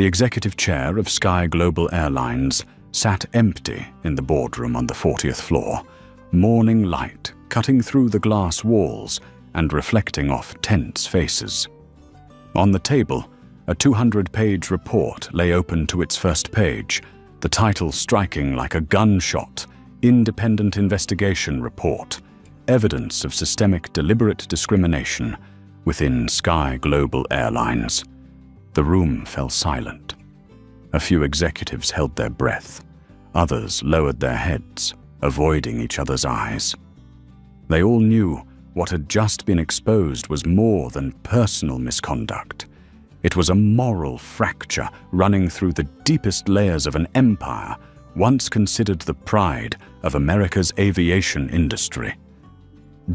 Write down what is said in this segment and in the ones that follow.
The executive chair of Sky Global Airlines sat empty in the boardroom on the 40th floor, morning light cutting through the glass walls and reflecting off tense faces. On the table, a 200-page report lay open to its first page, the title striking like a gunshot: Independent Investigation Report, Evidence of Systemic Deliberate Discrimination within Sky Global Airlines. The room fell silent. A few executives held their breath. Others lowered their heads, avoiding each other's eyes. They all knew what had just been exposed was more than personal misconduct. It was a moral fracture running through the deepest layers of an empire once considered the pride of America's aviation industry.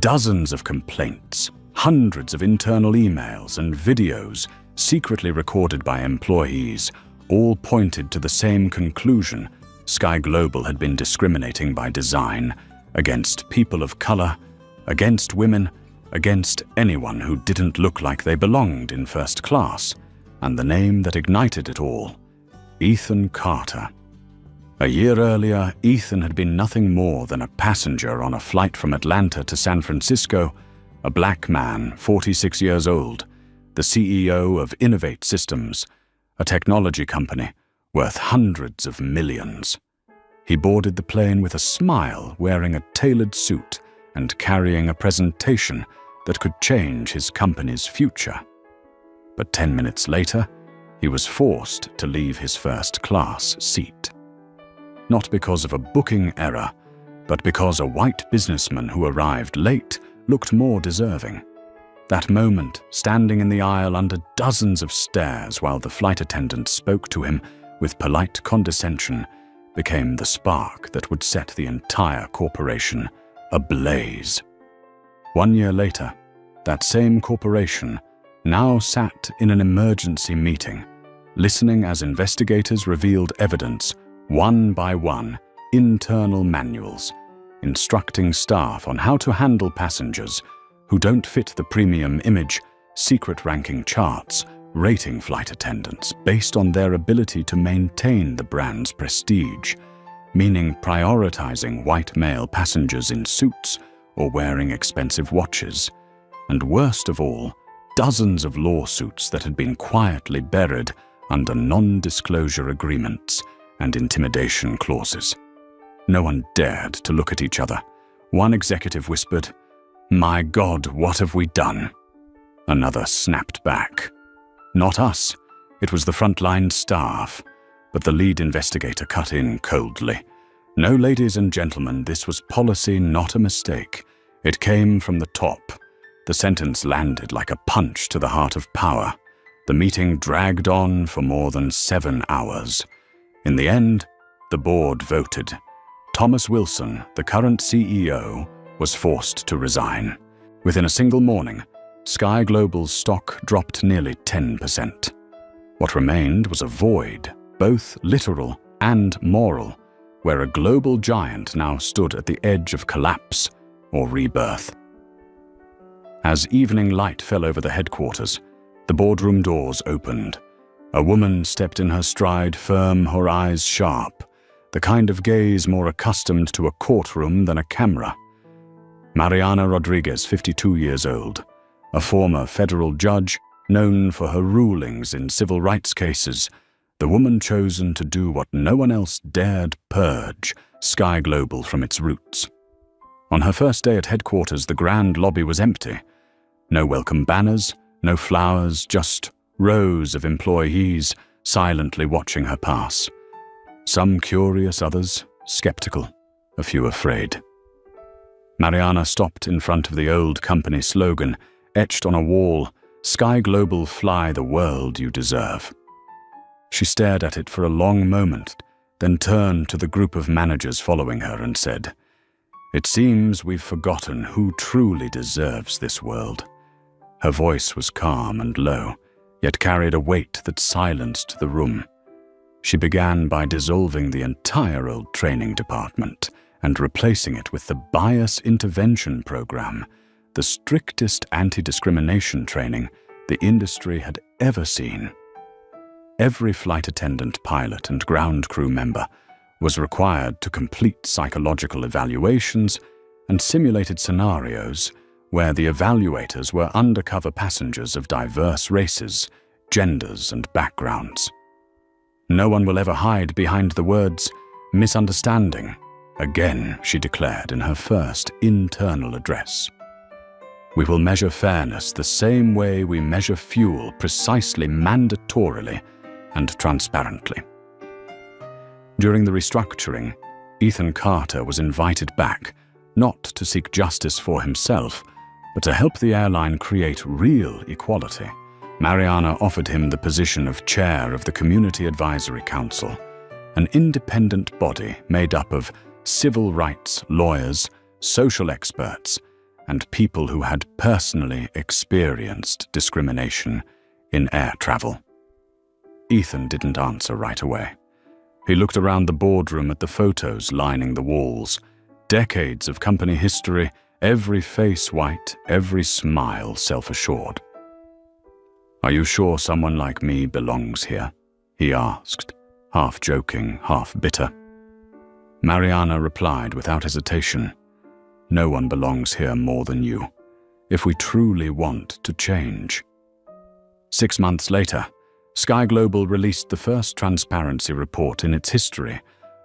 Dozens of complaints, hundreds of internal emails and videos secretly recorded by employees, all pointed to the same conclusion: Sky Global had been discriminating by design against people of color, against women, against anyone who didn't look like they belonged in first class, and the name that ignited it all: Ethan Carter. A year earlier, Ethan had been nothing more than a passenger on a flight from Atlanta to San Francisco, a black man, 46 years old, the CEO of Innovate Systems, a technology company worth hundreds of millions. He boarded the plane with a smile, wearing a tailored suit and carrying a presentation that could change his company's future. But 10 minutes later, he was forced to leave his first-class seat. Not because of a booking error, but because a white businessman who arrived late looked more deserving. That moment, standing in the aisle under dozens of stares while the flight attendant spoke to him with polite condescension, became the spark that would set the entire corporation ablaze. 1 year later, that same corporation now sat in an emergency meeting, listening as investigators revealed evidence, one by one, internal manuals, instructing staff on how to handle passengers who don't fit the premium image, secret ranking charts, rating flight attendants based on their ability to maintain the brand's prestige, meaning prioritizing white male passengers in suits or wearing expensive watches, and worst of all, dozens of lawsuits that had been quietly buried under non-disclosure agreements and intimidation clauses. No one dared to look at each other. One executive whispered, "My God, what have we done?" Another snapped back, "Not us. It was the frontline staff." But the lead investigator cut in coldly. "No, ladies and gentlemen, this was policy, not a mistake. It came from the top." The sentence landed like a punch to the heart of power. The meeting dragged on for more than 7 hours. In the end, the board voted. Thomas Wilson, the current CEO, was forced to resign. Within a single morning, Sky Global's stock dropped nearly 10%. What remained was a void, both literal and moral, where a global giant now stood at the edge of collapse or rebirth. As evening light fell over the headquarters, the boardroom doors opened. A woman stepped in her stride, firm, her eyes sharp, the kind of gaze more accustomed to a courtroom than a camera. Mariana Rodriguez, 52 years old, a former federal judge known for her rulings in civil rights cases, the woman chosen to do what no one else dared: purge Sky Global from its roots. On her first day at headquarters, the grand lobby was empty. No welcome banners, no flowers, just rows of employees silently watching her pass. Some curious, others skeptical, a few afraid. Mariana stopped in front of the old company slogan, etched on a wall, "Sky Global, fly the world you deserve." She stared at it for a long moment, then turned to the group of managers following her and said, "It seems we've forgotten who truly deserves this world." Her voice was calm and low, yet carried a weight that silenced the room. She began by dissolving the entire old training department and replacing it with the Bias Intervention Program, the strictest anti-discrimination training the industry had ever seen. Every flight attendant, pilot, and ground crew member was required to complete psychological evaluations and simulated scenarios where the evaluators were undercover passengers of diverse races, genders, and backgrounds. No one will ever hide behind the words misunderstanding, again, she declared in her first internal address. We will measure fairness the same way we measure fuel, precisely, mandatorily, and transparently. During the restructuring, Ethan Carter was invited back, not to seek justice for himself, but to help the airline create real equality. Mariana offered him the position of chair of the Community Advisory Council, an independent body made up of civil rights lawyers, social experts, and people who had personally experienced discrimination in air travel. Ethan didn't answer right away. He looked around the boardroom at the photos lining the walls. Decades of company history, every face white, every smile self-assured. "Are you sure someone like me belongs here?" he asked, half joking, half bitter. Mariana replied without hesitation, "No one belongs here more than you, if we truly want to change." 6 months later, Sky Global released the first transparency report in its history.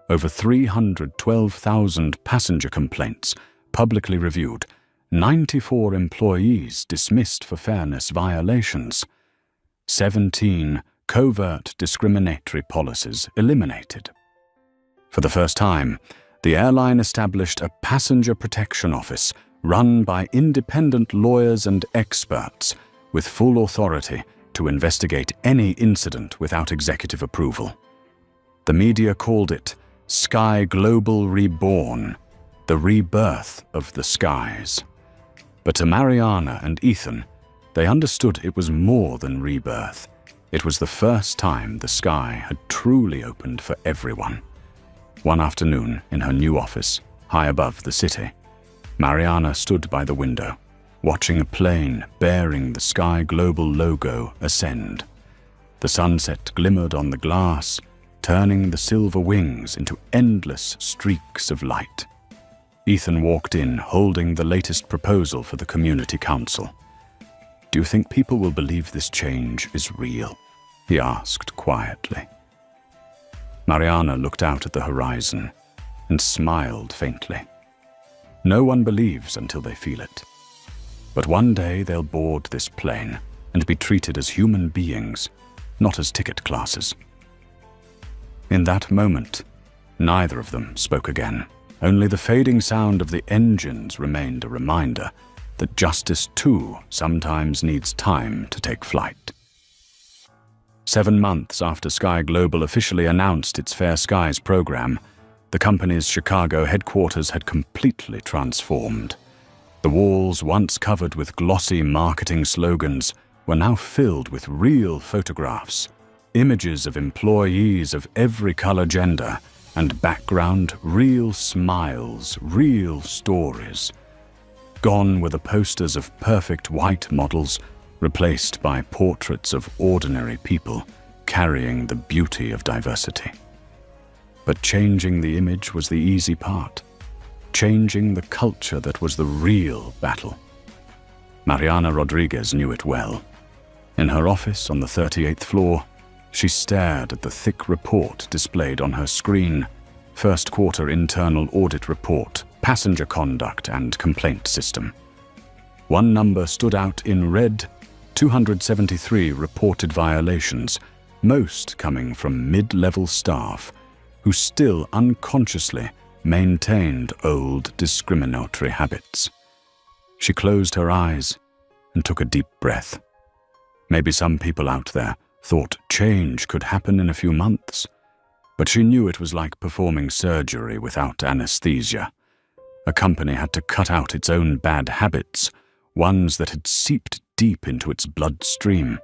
Over 312,000 passenger complaints publicly reviewed, 94 employees dismissed for fairness violations, 17 covert discriminatory policies eliminated. For the first time, the airline established a passenger protection office run by independent lawyers and experts with full authority to investigate any incident without executive approval. The media called it Sky Global Reborn, the rebirth of the skies. But to Mariana and Ethan, they understood it was more than rebirth. It was the first time the sky had truly opened for everyone. One afternoon, in her new office, high above the city, Mariana stood by the window, watching a plane bearing the Sky Global logo ascend. The sunset glimmered on the glass, turning the silver wings into endless streaks of light. Ethan walked in, holding the latest proposal for the community council. "Do you think people will believe this change is real?" he asked quietly. Mariana looked out at the horizon and smiled faintly. No one believes until they feel it. But one day they'll board this plane and be treated as human beings, not as ticket classes. In that moment, neither of them spoke again. Only the fading sound of the engines remained a reminder that justice too sometimes needs time to take flight. 7 months after Sky Global officially announced its Fair Skies program, the company's Chicago headquarters had completely transformed. The walls, once covered with glossy marketing slogans, were now filled with real photographs, images of employees of every color, gender, and background, real smiles, real stories. Gone were the posters of perfect white models, replaced by portraits of ordinary people carrying the beauty of diversity. But changing the image was the easy part. Changing the culture that was the real battle. Mariana Rodriguez knew it well. In her office on the 38th floor, she stared at the thick report displayed on her screen. First quarter internal audit report, passenger conduct and complaint system. One number stood out in red: 273 reported violations, most coming from mid-level staff who still unconsciously maintained old discriminatory habits. She closed her eyes and took a deep breath. Maybe some people out there thought change could happen in a few months, but she knew it was like performing surgery without anesthesia. A company had to cut out its own bad habits, ones that had seeped deep into its bloodstream.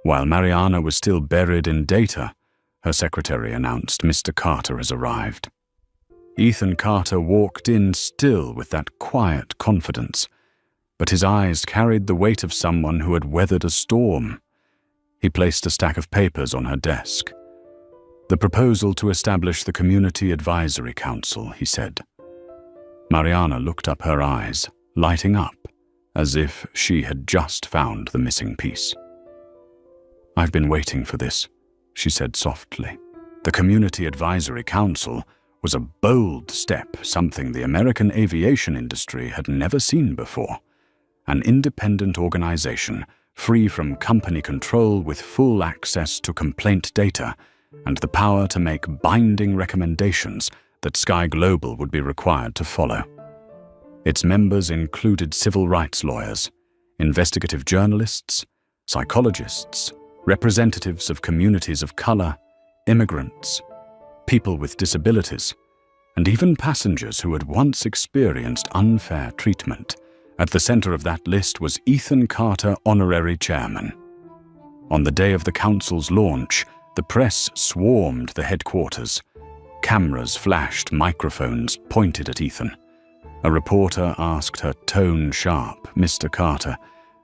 While Mariana was still buried in data, her secretary announced Mr. Carter has arrived. Ethan Carter walked in still with that quiet confidence, but his eyes carried the weight of someone who had weathered a storm. He placed a stack of papers on her desk. "The proposal to establish the Community Advisory Council," he said. Mariana looked up, her eyes lighting up as if she had just found the missing piece. "I've been waiting for this," she said softly. The Community Advisory Council was a bold step, something the American aviation industry had never seen before. An independent organization, free from company control, with full access to complaint data and the power to make binding recommendations that Sky Global would be required to follow. Its members included civil rights lawyers, investigative journalists, psychologists, representatives of communities of color, immigrants, people with disabilities, and even passengers who had once experienced unfair treatment. At the center of that list was Ethan Carter, honorary chairman. On the day of the council's launch, the press swarmed the headquarters. Cameras flashed, microphones pointed at Ethan. A reporter asked her, tone-sharp, "Mr. Carter,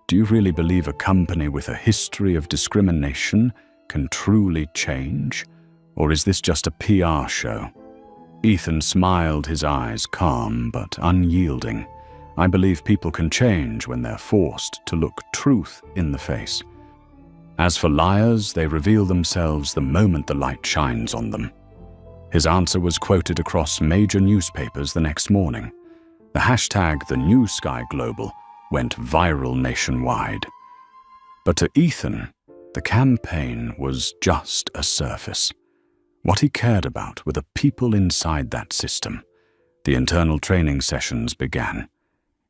do you really believe a company with a history of discrimination can truly change? Or is this just a PR show?" Ethan smiled, his eyes calm but unyielding. "I believe people can change when they're forced to look truth in the face. As for liars, they reveal themselves the moment the light shines on them." His answer was quoted across major newspapers the next morning. The hashtag #TheNewSkyGlobal went viral nationwide. But to Ethan, the campaign was just a surface. What he cared about were the people inside that system. The internal training sessions began.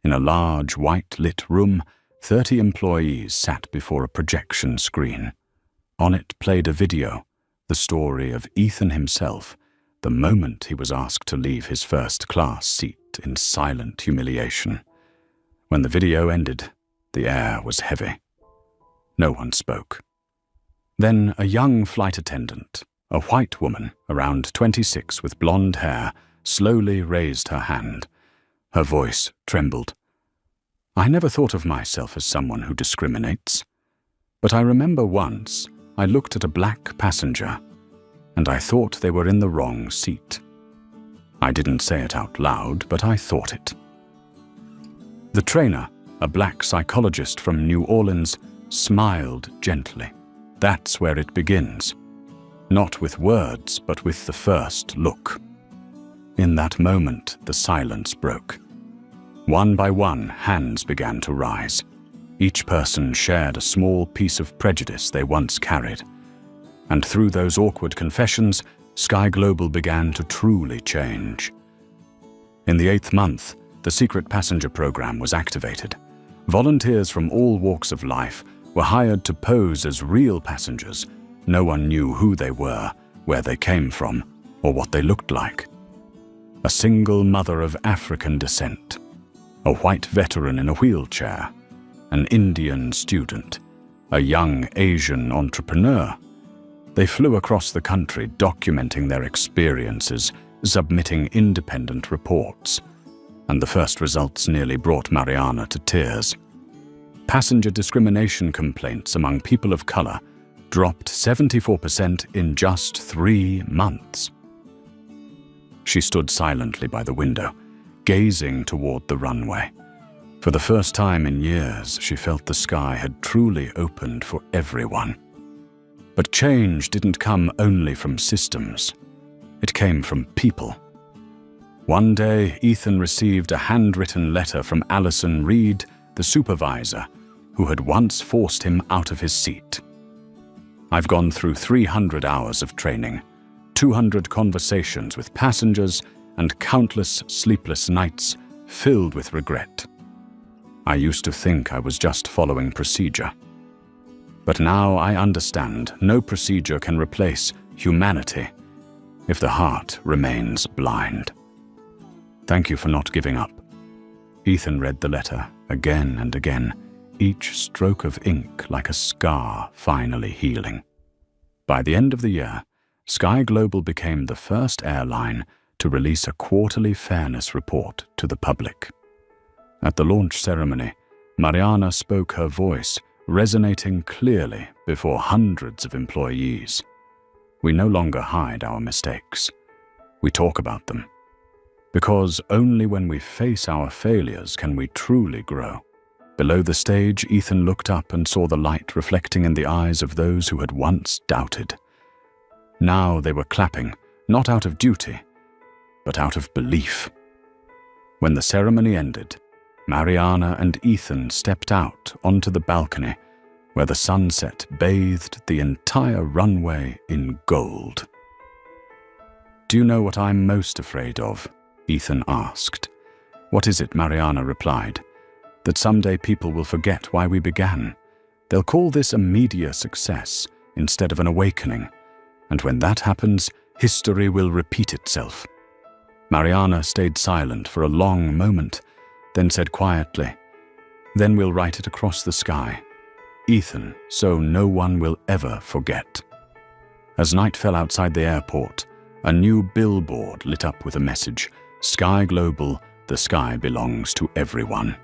In a large, white-lit room, 30 employees sat before a projection screen. On it played a video, the story of Ethan himself, the moment he was asked to leave his first-class seat in silent humiliation. When the video ended, the air was heavy. No one spoke. Then a young flight attendant, a white woman around 26 with blonde hair, slowly raised her hand. Her voice trembled. "I never thought of myself as someone who discriminates. But I remember once I looked at a black passenger and I thought they were in the wrong seat. I didn't say it out loud, but I thought it." The trainer, a black psychologist from New Orleans, smiled gently. That's where it begins. Not with words, but with the first look. In that moment, the silence broke. One by one, hands began to rise. Each person shared a small piece of prejudice they once carried. And through those awkward confessions, Sky Global began to truly change. In the 8th month, the secret passenger program was activated. Volunteers from all walks of life were hired to pose as real passengers. No one knew who they were, where they came from, or what they looked like. A single mother of African descent, a white veteran in a wheelchair, an Indian student, a young Asian entrepreneur. They flew across the country documenting their experiences, submitting independent reports. And the first results nearly brought Mariana to tears. Passenger discrimination complaints among people of color dropped 74% in just 3 months. She stood silently by the window, gazing toward the runway. For the first time in years, she felt the sky had truly opened for everyone. But change didn't come only from systems. It came from people. One day, Ethan received a handwritten letter from Allison Reed, the supervisor, who had once forced him out of his seat. "I've gone through 300 hours of training, 200 conversations with passengers, and countless sleepless nights filled with regret. I used to think I was just following procedure. But now I understand no procedure can replace humanity if the heart remains blind. Thank you for not giving up." Ethan read the letter again and again, each stroke of ink like a scar finally healing. By the end of the year, Sky Global became the first airline to release a quarterly fairness report to the public. At the launch ceremony, Mariana spoke, her voice resonating clearly before hundreds of employees. We no longer hide our mistakes. We talk about them. Because only when we face our failures can we truly grow. Below the stage, Ethan looked up and saw the light reflecting in the eyes of those who had once doubted. Now they were clapping, not out of duty, but out of belief. When the ceremony ended, Mariana and Ethan stepped out onto the balcony where the sunset bathed the entire runway in gold. "Do you know what I'm most afraid of?" Ethan asked. "What is it?" Mariana replied. "That someday people will forget why we began. They'll call this a media success instead of an awakening. And when that happens, history will repeat itself." Mariana stayed silent for a long moment, then said quietly, "Then we'll write it across the sky. Ethan, so no one will ever forget." As night fell outside the airport, a new billboard lit up with a message, "Sky Global, the sky belongs to everyone."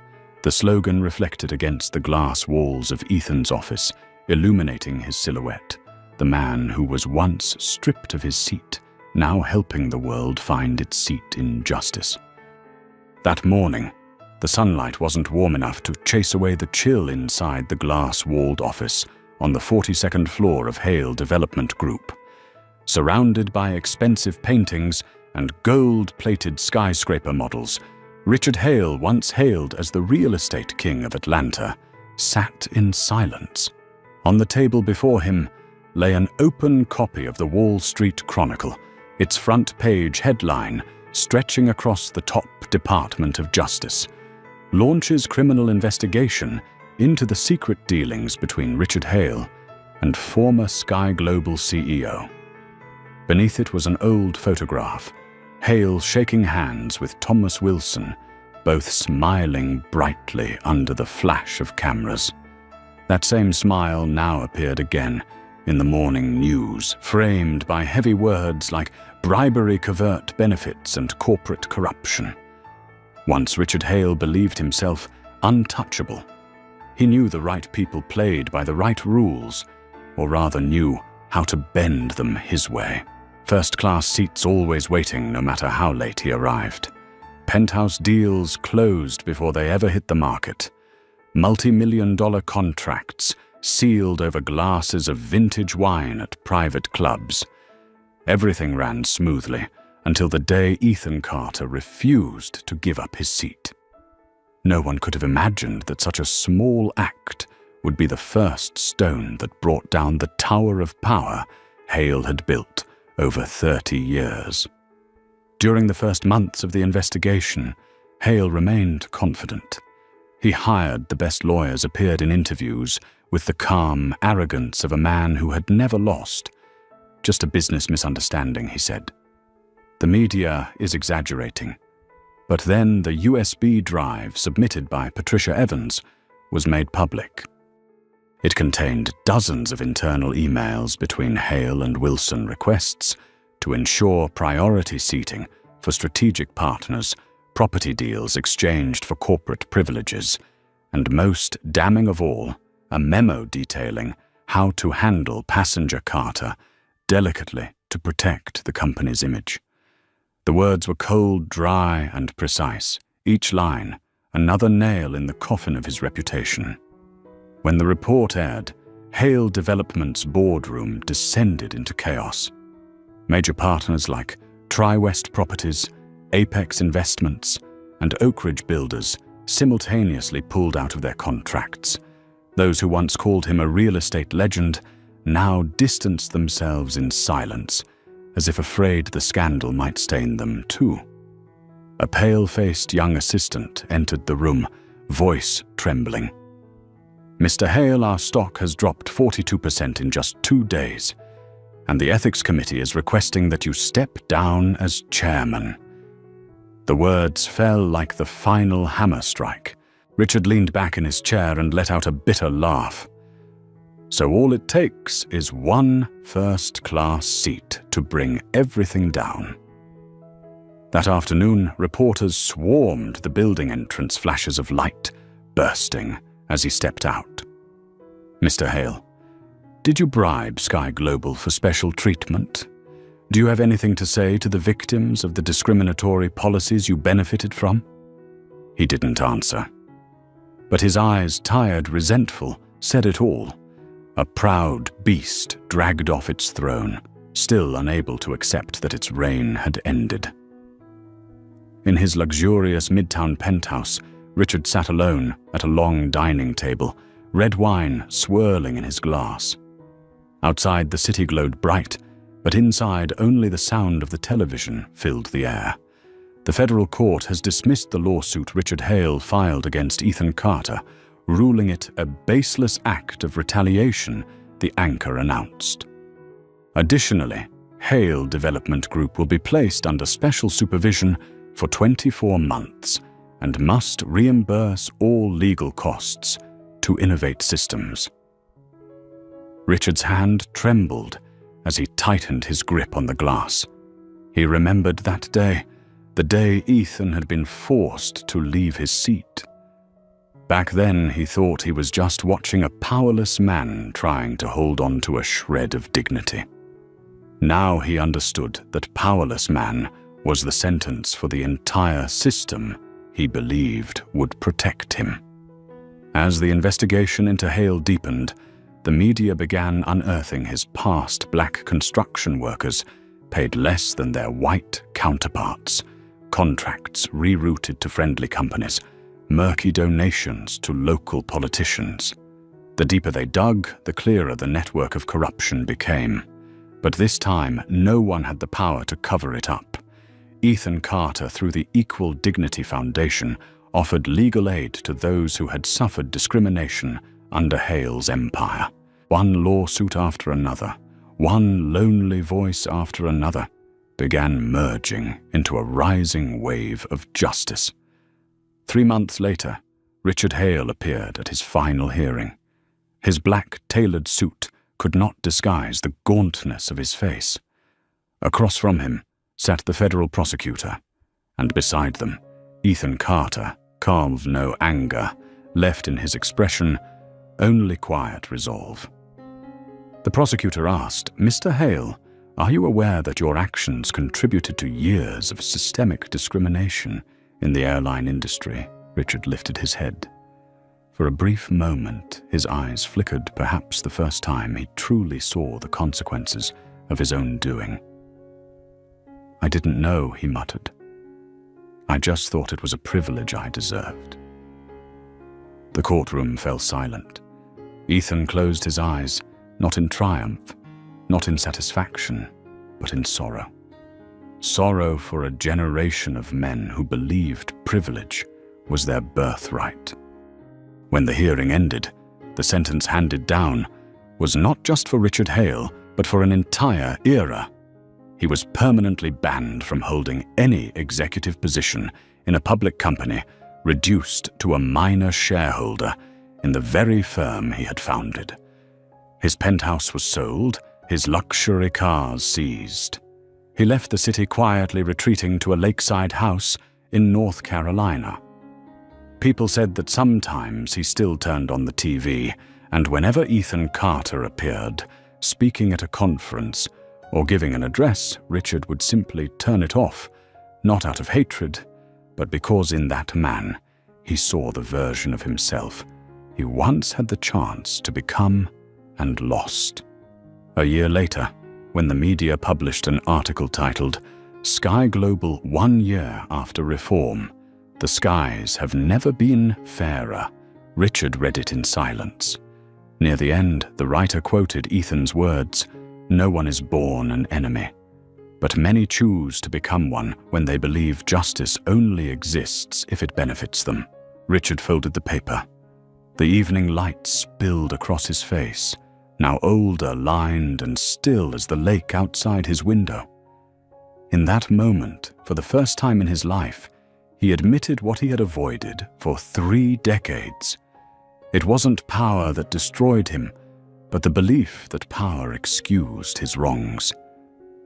The slogan reflected against the glass walls of Ethan's office, illuminating his silhouette, the man who was once stripped of his seat, now helping the world find its seat in justice. That morning, the sunlight wasn't warm enough to chase away the chill inside the glass-walled office on the 42nd floor of Hale Development Group. Surrounded by expensive paintings and gold-plated skyscraper models, Richard Hale, once hailed as the real estate king of Atlanta, sat in silence. On the table before him lay an open copy of the Wall Street Chronicle, its front page headline stretching across the top Department of Justice, "Launches criminal investigation into the secret dealings between Richard Hale and former Sky Global CEO." Beneath it was an old photograph, Hale shaking hands with Thomas Wilson, both smiling brightly under the flash of cameras. That same smile now appeared again in the morning news, framed by heavy words like bribery, covert benefits, and corporate corruption. Once Richard Hale believed himself untouchable. He knew the right people played by the right rules, or rather knew how to bend them his way. First-class seats always waiting no matter how late he arrived. Penthouse deals closed before they ever hit the market. Multi-million-dollar contracts sealed over glasses of vintage wine at private clubs. Everything ran smoothly until the day Ethan Carter refused to give up his seat. No one could have imagined that such a small act would be the first stone that brought down the tower of power Hale had built over 30 years. During the first months of the investigation, Hale remained confident. He hired the best lawyers, appeared in interviews with the calm arrogance of a man who had never lost. "Just a business misunderstanding," he said. "The media is exaggerating." But then the USB drive submitted by Patricia Evans was made public. It contained dozens of internal emails between Hale and Wilson, requests to ensure priority seating for strategic partners, property deals exchanged for corporate privileges, and most damning of all, a memo detailing how to handle Passenger Carter delicately to protect the company's image. The words were cold, dry, and precise, each line another nail in the coffin of his reputation. When the report aired, Hale Development's boardroom descended into chaos. Major partners like TriWest Properties, Apex Investments, and Oak Ridge Builders simultaneously pulled out of their contracts. Those who once called him a real estate legend now distanced themselves in silence, as if afraid the scandal might stain them too. A pale-faced young assistant entered the room, voice trembling. "Mr. Hale, our stock has dropped 42% in just 2 days, and the Ethics Committee is requesting that you step down as chairman." The words fell like the final hammer strike. Richard leaned back in his chair and let out a bitter laugh. "So all it takes is one first-class seat to bring everything down." That afternoon, reporters swarmed the building entrance, flashes of light bursting as he stepped out. Mr. Hale, did you bribe Sky Global for special treatment? Do you have anything to say to the victims of the discriminatory policies you benefited from? He didn't answer. But his eyes, tired, resentful, said it all. A proud beast dragged off its throne, still unable to accept that its reign had ended. In his luxurious midtown penthouse, Richard sat alone at a long dining table, red wine swirling in his glass. Outside, the city glowed bright, but inside only the sound of the television filled the air. The federal court has dismissed the lawsuit Richard Hale filed against Ethan Carter, ruling it a baseless act of retaliation, the anchor announced. Additionally, Hale Development Group will be placed under special supervision for 24 months and must reimburse all legal costs to Innovate Systems. Richard's hand trembled as he tightened his grip on the glass. He remembered that day, the day Ethan had been forced to leave his seat. Back then, he thought he was just watching a powerless man trying to hold on to a shred of dignity. Now he understood that powerless man was the sentence for the entire system he believed would protect him. As the investigation into Hale deepened, the media began unearthing his past black construction workers paid less than their white counterparts, contracts rerouted to friendly companies, murky donations to local politicians. The deeper they dug, the clearer the network of corruption became. But this time, no one had the power to cover it up. Ethan Carter, through the Equal Dignity Foundation, offered legal aid to those who had suffered discrimination under Hale's empire. One lawsuit after another, one lonely voice after another, began merging into a rising wave of justice. 3 months later, Richard Hale appeared at his final hearing. His black tailored suit could not disguise the gauntness of his face. Across from him sat the federal prosecutor, and beside them, Ethan Carter, calm of no anger, left in his expression only quiet resolve. The prosecutor asked, "Mr. Hale, are you aware that your actions contributed to years of systemic discrimination in the airline industry?" Richard lifted his head. For a brief moment, his eyes flickered, perhaps the first time he truly saw the consequences of his own doing. "I didn't know," he muttered. "I just thought it was a privilege I deserved." The courtroom fell silent. Ethan closed his eyes, not in triumph, not in satisfaction, but in sorrow. Sorrow for a generation of men who believed privilege was their birthright. When the hearing ended, the sentence handed down was not just for Richard Hale, but for an entire era. He was permanently banned from holding any executive position in a public company, reduced to a minor shareholder in the very firm he had founded. His penthouse was sold, his luxury cars seized. He left the city quietly, retreating to a lakeside house in North Carolina. People said that sometimes he still turned on the TV, and whenever Ethan Carter appeared, speaking at a conference or giving an address, Richard would simply turn it off, not out of hatred, but because in that man he saw the version of himself he once had the chance to become and lost. A year later, when the media published an article titled "Sky Global 1 Year After Reform, the Skies Have Never Been Fairer," Richard read it in silence. Near the end, the writer quoted Ethan's words, "No one is born an enemy, but many choose to become one when they believe justice only exists if it benefits them." Richard folded the paper. The evening light spilled across his face, now older, lined and still as the lake outside his window. In that moment, for the first time in his life, he admitted what he had avoided for 3 decades. It wasn't power that destroyed him, but the belief that power excused his wrongs.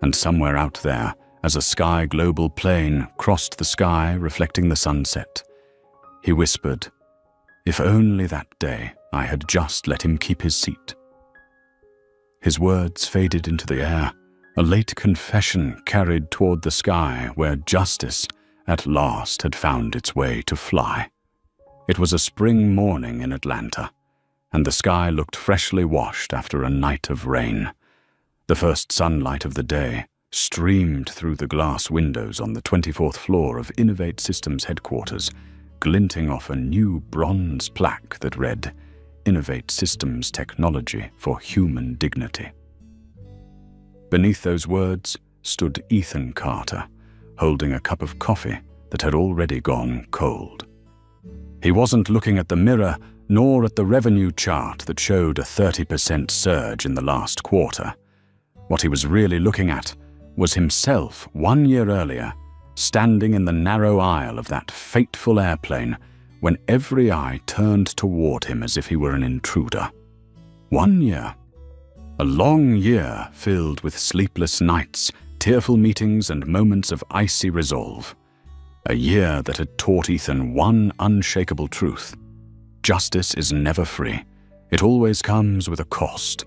And somewhere out there, as a Sky Global plane crossed the sky reflecting the sunset, he whispered, "If only that day I had just let him keep his seat. His words faded into the air, a late confession carried toward the sky where justice at last had found its way to fly. It was a spring morning in Atlanta, and the sky looked freshly washed after a night of rain. The first sunlight of the day streamed through the glass windows on the 24th floor of Innovate Systems headquarters, glinting off a new bronze plaque that read, "Innovate Systems Technology for Human Dignity." Beneath those words stood Ethan Carter, holding a cup of coffee that had already gone cold. He wasn't looking at the mirror nor at the revenue chart that showed a 30% surge in the last quarter. What he was really looking at was himself 1 year earlier, standing in the narrow aisle of that fateful airplane when every eye turned toward him as if he were an intruder. 1 year. A long year filled with sleepless nights, tearful meetings, and moments of icy resolve. A year that had taught Ethan one unshakable truth. Justice is never free. It always comes with a cost.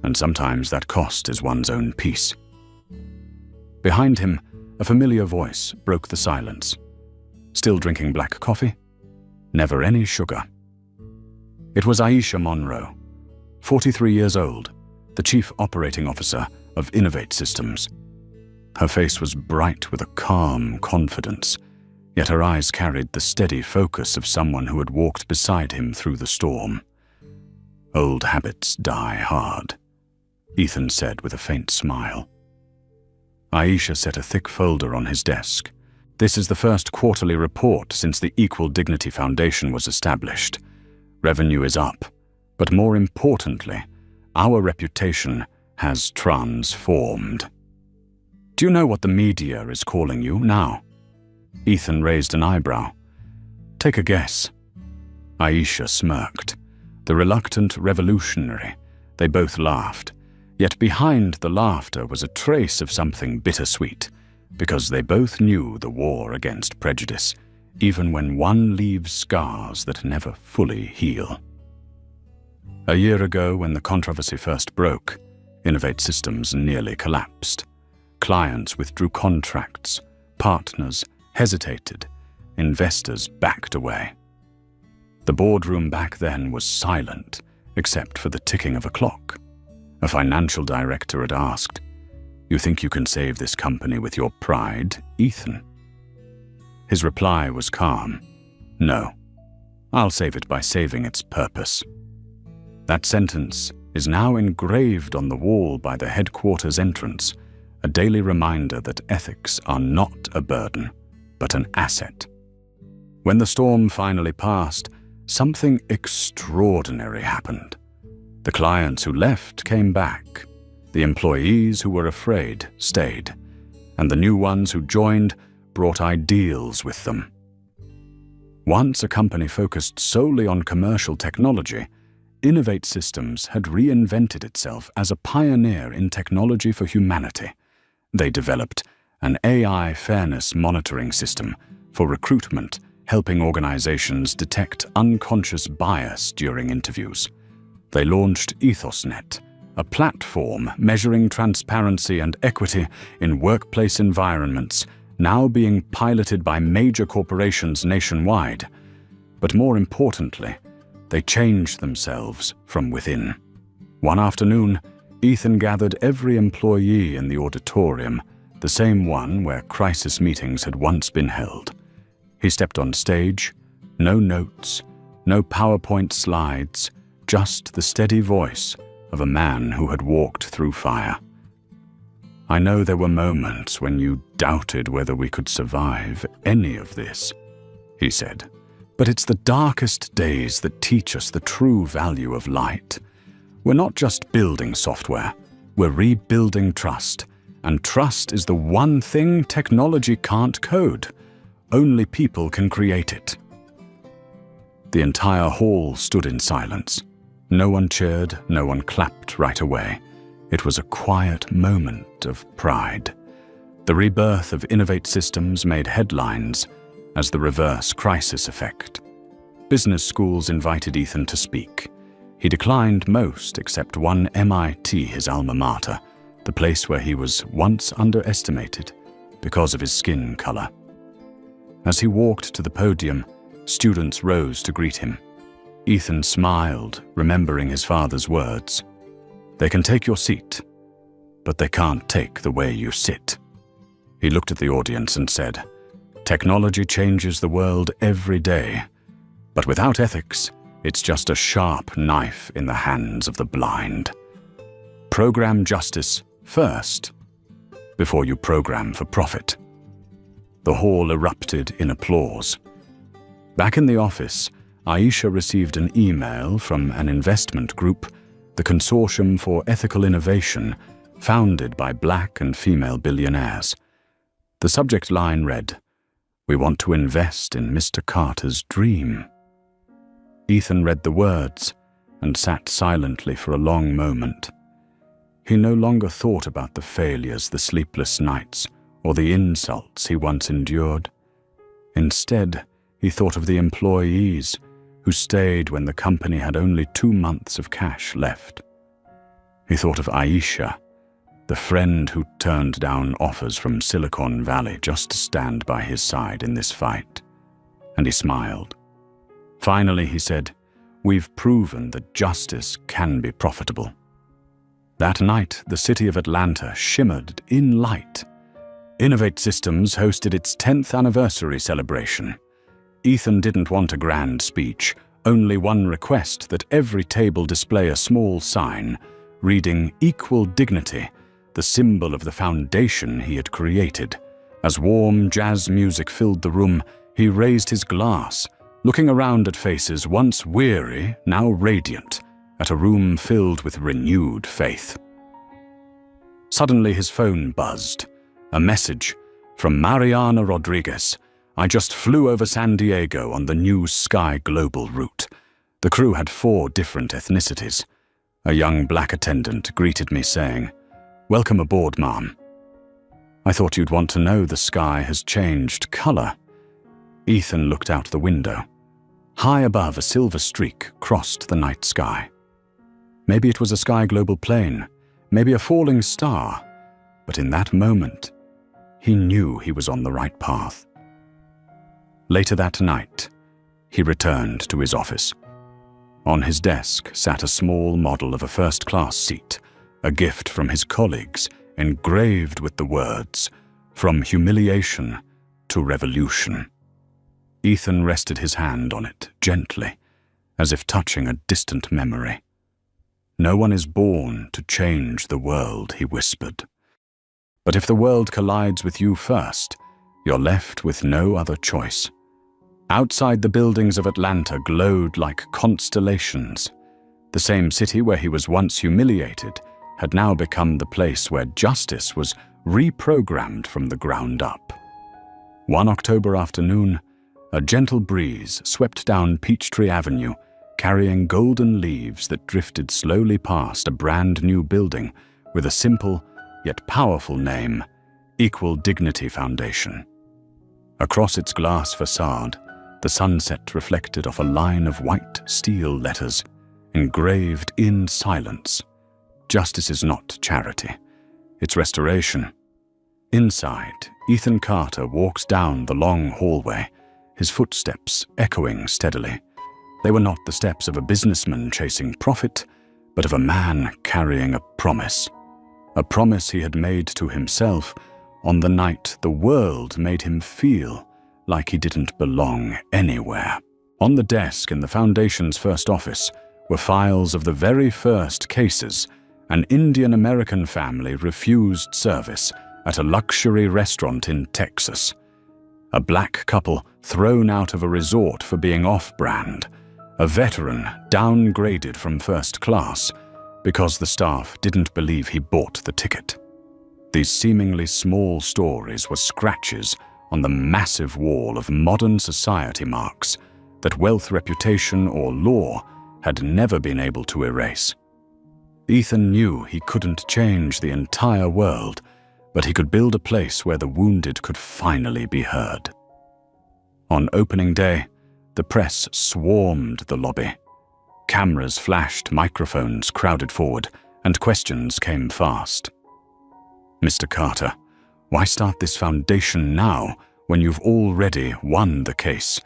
And sometimes that cost is one's own peace. Behind him, a familiar voice broke the silence. Still drinking black coffee? Never any sugar. It was Aisha Monroe, 43 years old, the Chief Operating Officer of Innovate Systems. Her face was bright with a calm confidence, yet her eyes carried the steady focus of someone who had walked beside him through the storm. "Old habits die hard," Ethan said with a faint smile. Aisha set a thick folder on his desk. "This is the first quarterly report since the Equal Dignity Foundation was established. Revenue is up, but more importantly, our reputation has transformed." "Do you know what the media is calling you now?" Ethan raised an eyebrow. "Take a guess." Aisha smirked. The reluctant revolutionary. They both laughed. Yet behind the laughter was a trace of something bittersweet, because they both knew the war against prejudice, even when one leaves scars that never fully heal. A year ago, when the controversy first broke, Innovate Systems nearly collapsed. Clients withdrew contracts, partners hesitated, investors backed away. The boardroom back then was silent, except for the ticking of a clock. A financial director had asked, "You think you can save this company with your pride, Ethan?" His reply was calm. "No, I'll save it by saving its purpose." That sentence is now engraved on the wall by the headquarters entrance, a daily reminder that ethics are not a burden, but an asset. When the storm finally passed, something extraordinary happened. The clients who left came back. The employees who were afraid stayed. And the new ones who joined brought ideals with them. Once a company focused solely on commercial technology, Innovate Systems had reinvented itself as a pioneer in technology for humanity. They developed an AI fairness monitoring system for recruitment, helping organizations detect unconscious bias during interviews. They launched EthosNet, a platform measuring transparency and equity in workplace environments, now being piloted by major corporations nationwide. But more importantly, they changed themselves from within. One afternoon, Ethan gathered every employee in the auditorium, the same one where crisis meetings had once been held. He stepped on stage, no notes, no PowerPoint slides, just the steady voice of a man who had walked through fire. "I know there were moments when you doubted whether we could survive any of this," he said. "But it's the darkest days that teach us the true value of light. We're not just building software, we're rebuilding trust. And trust is the one thing technology can't code. Only people can create it." The entire hall stood in silence. No one cheered, no one clapped right away. It was a quiet moment of pride. The rebirth of Innovate Systems made headlines as the reverse crisis effect. Business schools invited Ethan to speak. He declined most except one MIT, his alma mater, the place where he was once underestimated because of his skin color. As he walked to the podium, students rose to greet him. Ethan smiled, remembering his father's words. "They can take your seat, but they can't take the way you sit." He looked at the audience and said, "Technology changes the world every day, but without ethics, it's just a sharp knife in the hands of the blind. Program justice first, before you program for profit." The hall erupted in applause. Back in the office, Aisha received an email from an investment group, the Consortium for Ethical Innovation, founded by black and female billionaires. The subject line read, "We want to invest in Mr. Carter's dream." Ethan read the words and sat silently for a long moment. He no longer thought about the failures, the sleepless nights, or the insults he once endured. Instead, he thought of the employees who stayed when the company had only 2 months of cash left. He thought of Aisha, the friend who turned down offers from Silicon Valley just to stand by his side in this fight. And he smiled. Finally, he said, "We've proven that justice can be profitable." That night, the city of Atlanta shimmered in light. Innovate Systems hosted its 10th anniversary celebration. Ethan didn't want a grand speech, only one request that every table display a small sign reading "Equal Dignity," the symbol of the foundation he had created. As warm jazz music filled the room, he raised his glass, looking around at faces once weary, now radiant, at a room filled with renewed faith. Suddenly his phone buzzed. A message from Mariana Rodriguez. "I just flew over San Diego on the new Sky Global route." The crew had 4 different ethnicities. A young black attendant greeted me saying, "Welcome aboard, Mom. I thought you'd want to know the sky has changed color." Ethan looked out the window. High above, a silver streak crossed the night sky. Maybe it was a Sky Global plane, maybe a falling star, but in that moment, he knew he was on the right path. Later that night, he returned to his office. On his desk sat a small model of a first-class seat, a gift from his colleagues, engraved with the words, "From humiliation to revolution." Ethan rested his hand on it gently, as if touching a distant memory. "No one is born to change the world," he whispered. "But if the world collides with you first, you're left with no other choice." Outside the buildings of Atlanta glowed like constellations. The same city where he was once humiliated had now become the place where justice was reprogrammed from the ground up. One October afternoon, a gentle breeze swept down Peachtree Avenue, carrying golden leaves that drifted slowly past a brand new building with a simple yet powerful name, Equal Dignity Foundation. Across its glass facade, the sunset reflected off a line of white steel letters, engraved in silence. Justice is not charity, it's restoration. Inside, Ethan Carter walks down the long hallway, his footsteps echoing steadily. They were not the steps of a businessman chasing profit, but of a man carrying a promise he had made to himself on the night the world made him feel like he didn't belong anywhere. On the desk in the Foundation's first office were files of the very first cases an Indian-American family refused service at a luxury restaurant in Texas. A black couple thrown out of a resort for being off-brand. A veteran downgraded from first class because the staff didn't believe he bought the ticket. These seemingly small stories were scratches on the massive wall of modern society marks that wealth, reputation, or law had never been able to erase. Ethan knew he couldn't change the entire world, but he could build a place where the wounded could finally be heard. On opening day, The press swarmed the lobby. Cameras flashed, microphones crowded forward, and questions came fast. "Mr. Carter, why start this foundation now when you've already won the case?"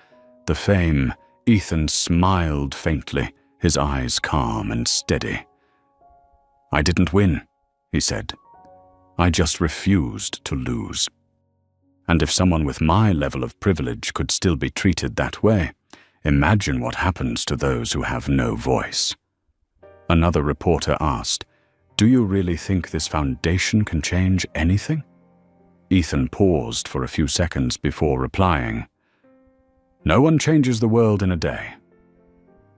The fame, Ethan smiled faintly, his eyes calm and steady. "I didn't win," he said. "I just refused to lose. And if someone with my level of privilege could still be treated that way, imagine what happens to those who have no voice." Another reporter asked, "Do you really think this foundation can change anything?" Ethan paused for a few seconds before replying, "No one changes the world in a day.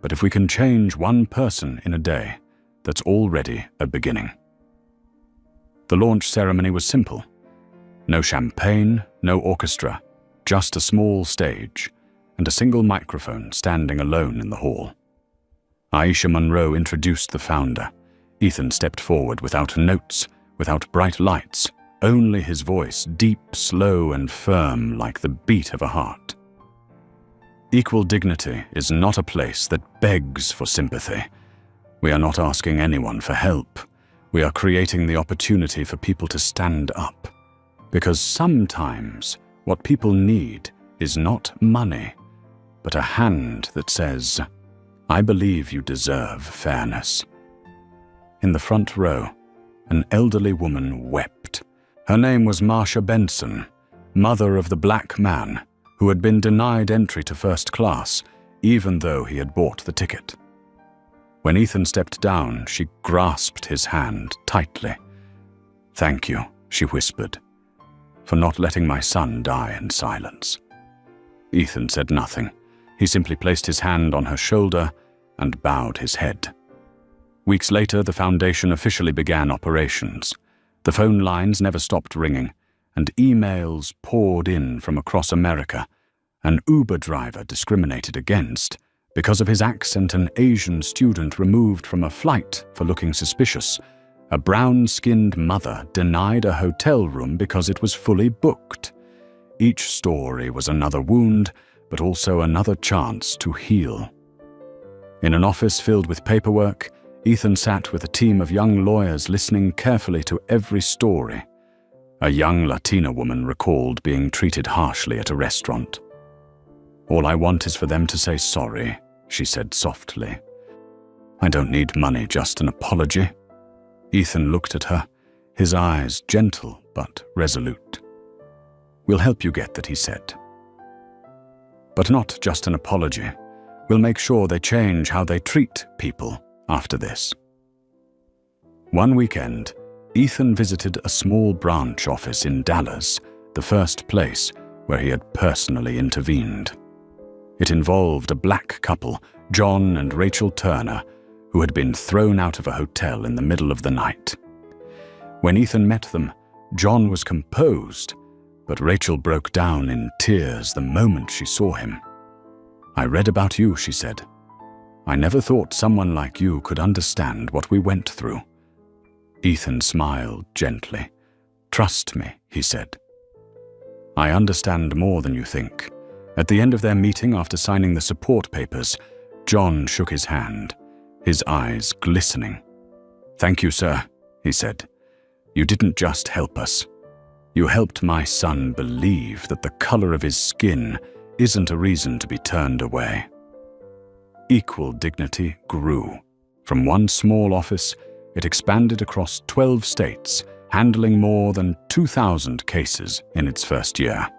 But if we can change one person in a day, that's already a beginning." The launch ceremony was simple. No champagne, no orchestra, just a small stage and a single microphone standing alone in the hall. Aisha Monroe introduced the founder. Ethan stepped forward without notes, without bright lights, only his voice, deep, slow, and firm like the beat of a heart. Equal dignity is not a place that begs for sympathy. We are not asking anyone for help. We are creating the opportunity for people to stand up. Because sometimes what people need is not money, but a hand that says, "I believe you deserve fairness." In the front row, an elderly woman wept. Her name was Marsha Benson, mother of the black man who had been denied entry to first class, even though he had bought the ticket. When Ethan stepped down, she grasped his hand tightly. "Thank you," she whispered, "for not letting my son die in silence." Ethan said nothing. He simply placed his hand on her shoulder and bowed his head. Weeks later, the foundation officially began operations. The phone lines never stopped ringing, and emails poured in from across America. An Uber driver discriminated against because of his accent, an Asian student removed from a flight for looking suspicious. A brown-skinned mother denied a hotel room because it was fully booked. Each story was another wound, but also another chance to heal. In an office filled with paperwork, Ethan sat with a team of young lawyers listening carefully to every story. A young Latina woman recalled being treated harshly at a restaurant. "All I want is for them to say sorry," she said softly. "I don't need money, just an apology." Ethan looked at her, his eyes gentle but resolute. "We'll help you get that," he said. "But not just an apology. We'll make sure they change how they treat people after this." One weekend, Ethan visited a small branch office in Dallas, the first place where he had personally intervened. It involved a black couple, John and Rachel Turner, who had been thrown out of a hotel in the middle of the night. When Ethan met them, John was composed, but Rachel broke down in tears the moment she saw him. "I read about you," she said. "I never thought someone like you could understand what we went through." Ethan smiled gently. "Trust me," he said. "I understand more than you think." At the end of their meeting, after signing the support papers, John shook his hand, his eyes glistening. "Thank you, sir," he said. "You didn't just help us. You helped my son believe that the color of his skin isn't a reason to be turned away." Equal dignity grew. From one small office, it expanded across 12 states, handling more than 2,000 cases in its first year.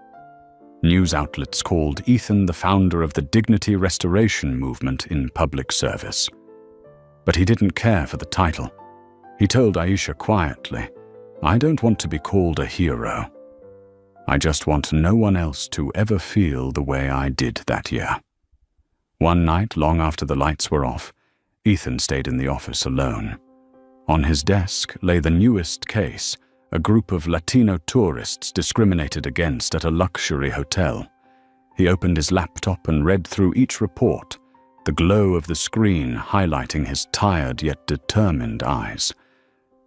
News outlets called Ethan the founder of the dignity restoration movement in public service. But he didn't care for the title. He told Aisha quietly, "I don't want to be called a hero. I just want no one else to ever feel the way I did that year." One night, long after the lights were off, Ethan stayed in the office alone. On his desk lay the newest case, a group of Latino tourists discriminated against at a luxury hotel. He opened his laptop and read through each report, the glow of the screen highlighting his tired yet determined eyes.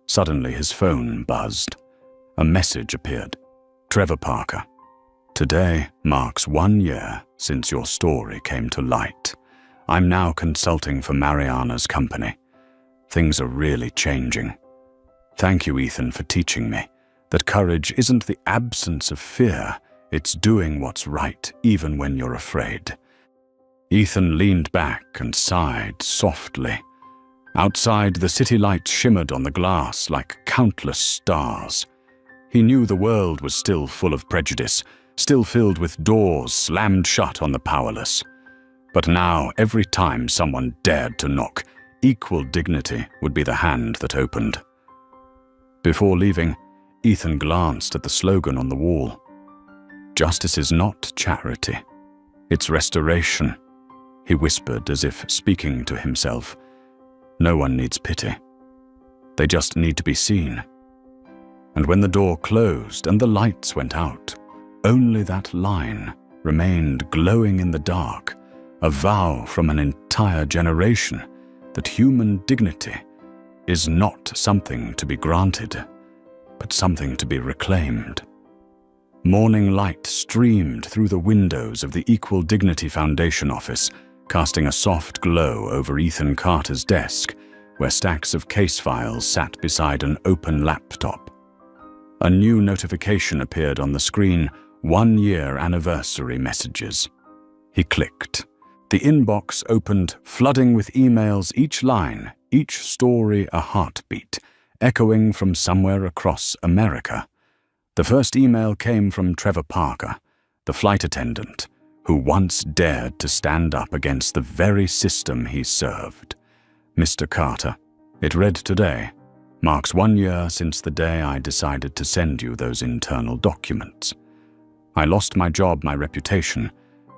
Suddenly his phone buzzed. A message appeared. "Trevor Parker. Today marks 1 year since your story came to light. I'm now consulting for Mariana's company. Things are really changing. Thank you, Ethan, for teaching me that courage isn't the absence of fear, it's doing what's right even when you're afraid. Ethan leaned back and sighed softly. Outside, the city lights shimmered on the glass like countless stars. He knew the world was still full of prejudice, still filled with doors slammed shut on the powerless. But now, every time someone dared to knock, equal dignity would be the hand that opened. Before leaving, Ethan glanced at the slogan on the wall. Justice is not charity, it's restoration, he whispered as if speaking to himself. No one needs pity. They just need to be seen. And when the door closed and the lights went out, only that line remained glowing in the dark, a vow from an entire generation that human dignity is not something to be granted, but something to be reclaimed. Morning light streamed through the windows of the Equal Dignity Foundation office, casting a soft glow over Ethan Carter's desk, where stacks of case files sat beside an open laptop. A new notification appeared on the screen, 1-year anniversary messages. He clicked. The inbox opened, flooding with emails, each line, each story a heartbeat, echoing from somewhere across America. The first email came from Trevor Parker, the flight attendant, who once dared to stand up against the very system he served. Mr. Carter, it read today, marks 1 year since the day I decided to send you those internal documents. I lost my job, my reputation,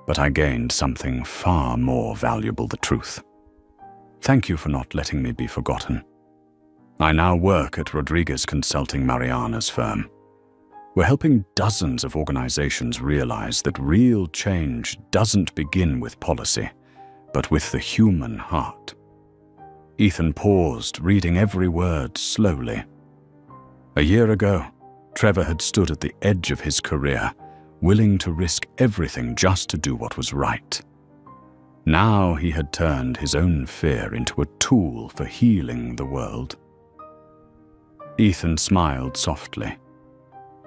but I gained something far more valuable, the truth. Thank you for not letting me be forgotten. I now work at Rodriguez Consulting, Mariana's firm. We're helping dozens of organizations realize that real change doesn't begin with policy, but with the human heart. Ethan paused, reading every word slowly. A year ago, Trevor had stood at the edge of his career, willing to risk everything just to do what was right. Now he had turned his own fear into a tool for healing the world. Ethan smiled softly.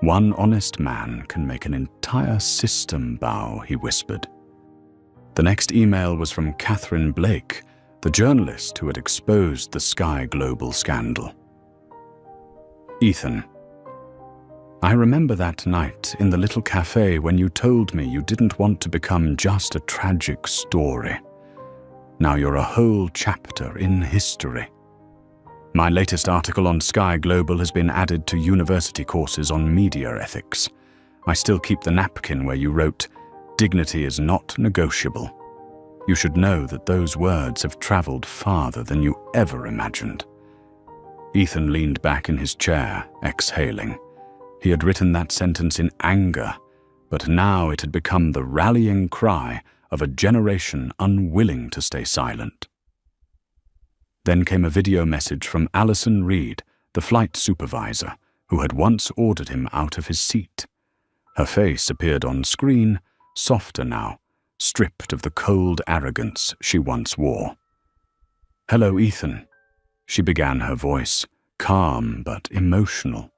One honest man can make an entire system bow, he whispered. The next email was from Catherine Blake, the journalist who had exposed the Sky Global scandal. Ethan, I remember that night in the little cafe when you told me you didn't want to become just a tragic story. Now you're a whole chapter in history. My latest article on Sky Global has been added to university courses on media ethics. I still keep the napkin where you wrote, "Dignity is not negotiable." You should know that those words have traveled farther than you ever imagined. Ethan leaned back in his chair, exhaling. He had written that sentence in anger, but now it had become the rallying cry of a generation unwilling to stay silent. Then came a video message from Allison Reed, the flight supervisor, who had once ordered him out of his seat. Her face appeared on screen, softer now, stripped of the cold arrogance she once wore. "Hello, Ethan," she began, her voice calm but emotional.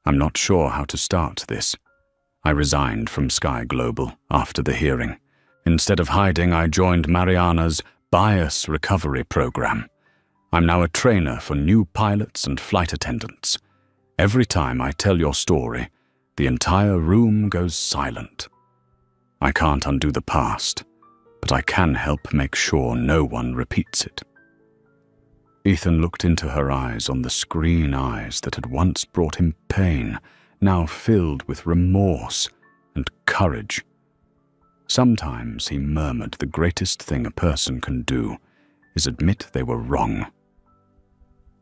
"I'm not sure how to start this. I resigned from Sky Global after the hearing. Instead of hiding, I joined Mariana's bias recovery program. I'm now a trainer for new pilots and flight attendants. Every time I tell your story, the entire room goes silent. I can't undo the past, but I can help make sure no one repeats it." Ethan looked into her eyes, on the screen eyes that had once brought him pain, now filled with remorse and courage. Sometimes, he murmured, the greatest thing a person can do is admit they were wrong.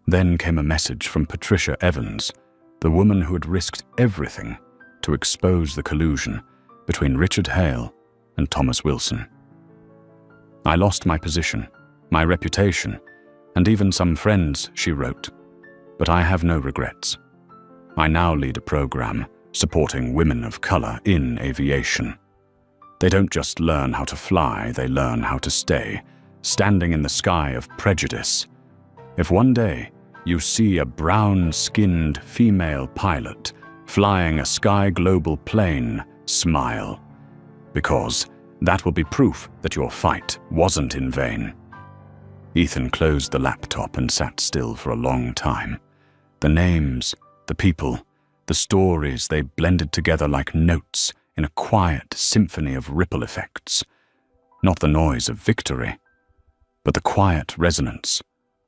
Then came a message from Patricia Evans, the woman who had risked everything to expose the collusion between Richard Hale and Thomas Wilson. "I lost my position, my reputation, and even some friends," she wrote, "but I have no regrets. I now lead a program supporting women of color in aviation. They don't just learn how to fly, they learn how to stay, standing in the sky of prejudice. If one day you see a brown-skinned female pilot flying a Sky Global plane, smile, because that will be proof that your fight wasn't in vain. Ethan closed the laptop and sat still for a long time. The names, the people, the stories, they blended together like notes in a quiet symphony of ripple effects. Not the noise of victory, but the quiet resonance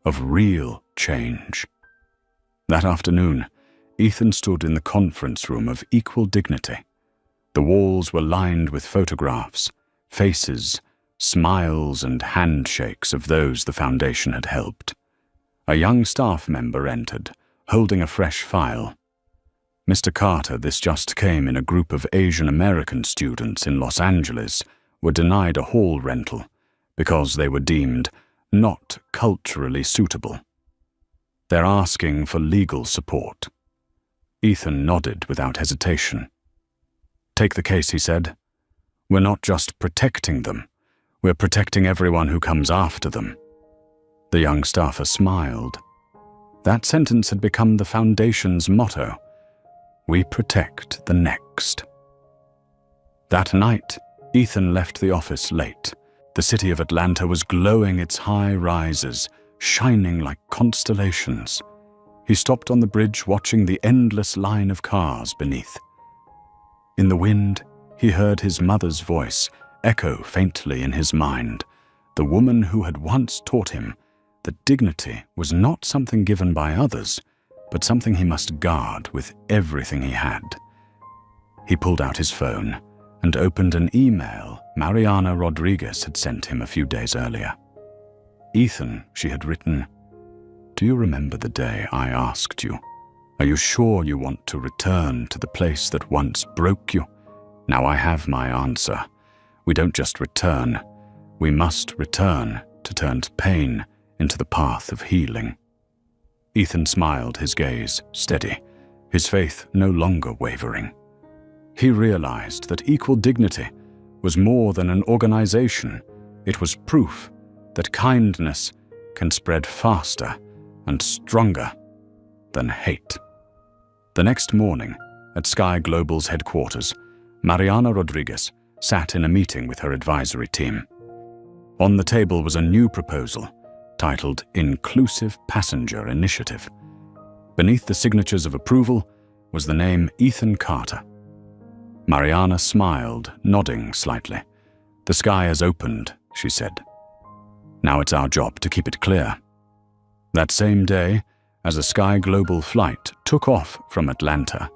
of real change. That afternoon, Ethan stood in the conference room of Equal Dignity. The walls were lined with photographs, faces, smiles and handshakes of those the foundation had helped. A young staff member entered, holding a fresh file. Mr. Carter, this just came in. A group of Asian American students in Los Angeles were denied a hall rental because they were deemed not culturally suitable. They're asking for legal support. Ethan nodded without hesitation. Take the case, he said. We're not just protecting them, we're protecting everyone who comes after them. The young staffer smiled. That sentence had become the Foundation's motto. We protect the next. That night, Ethan left the office late. The city of Atlanta was glowing its high rises, shining like constellations. He stopped on the bridge, watching the endless line of cars beneath. In the wind, he heard his mother's voice echo faintly in his mind, the woman who had once taught him that dignity was not something given by others, but something he must guard with everything he had. He pulled out his phone and opened an email Mariana Rodriguez had sent him a few days earlier. Ethan, she had written, do you remember the day I asked you, are you sure you want to return to the place that once broke you? Now I have my answer. We don't just return. We must return to turn pain into the path of healing. Ethan smiled, his gaze steady, his faith no longer wavering. He realized that Equal Dignity was more than an organization. It was proof that kindness can spread faster and stronger than hate. The next morning, at Sky Global's headquarters, Mariana Rodriguez sat in a meeting with her advisory team. On the table was a new proposal titled Inclusive Passenger Initiative. Beneath the signatures of approval was the name Ethan Carter. Mariana smiled, nodding slightly. The sky has opened, she said. Now it's our job to keep it clear. That same day, as a Sky Global flight took off from Atlanta,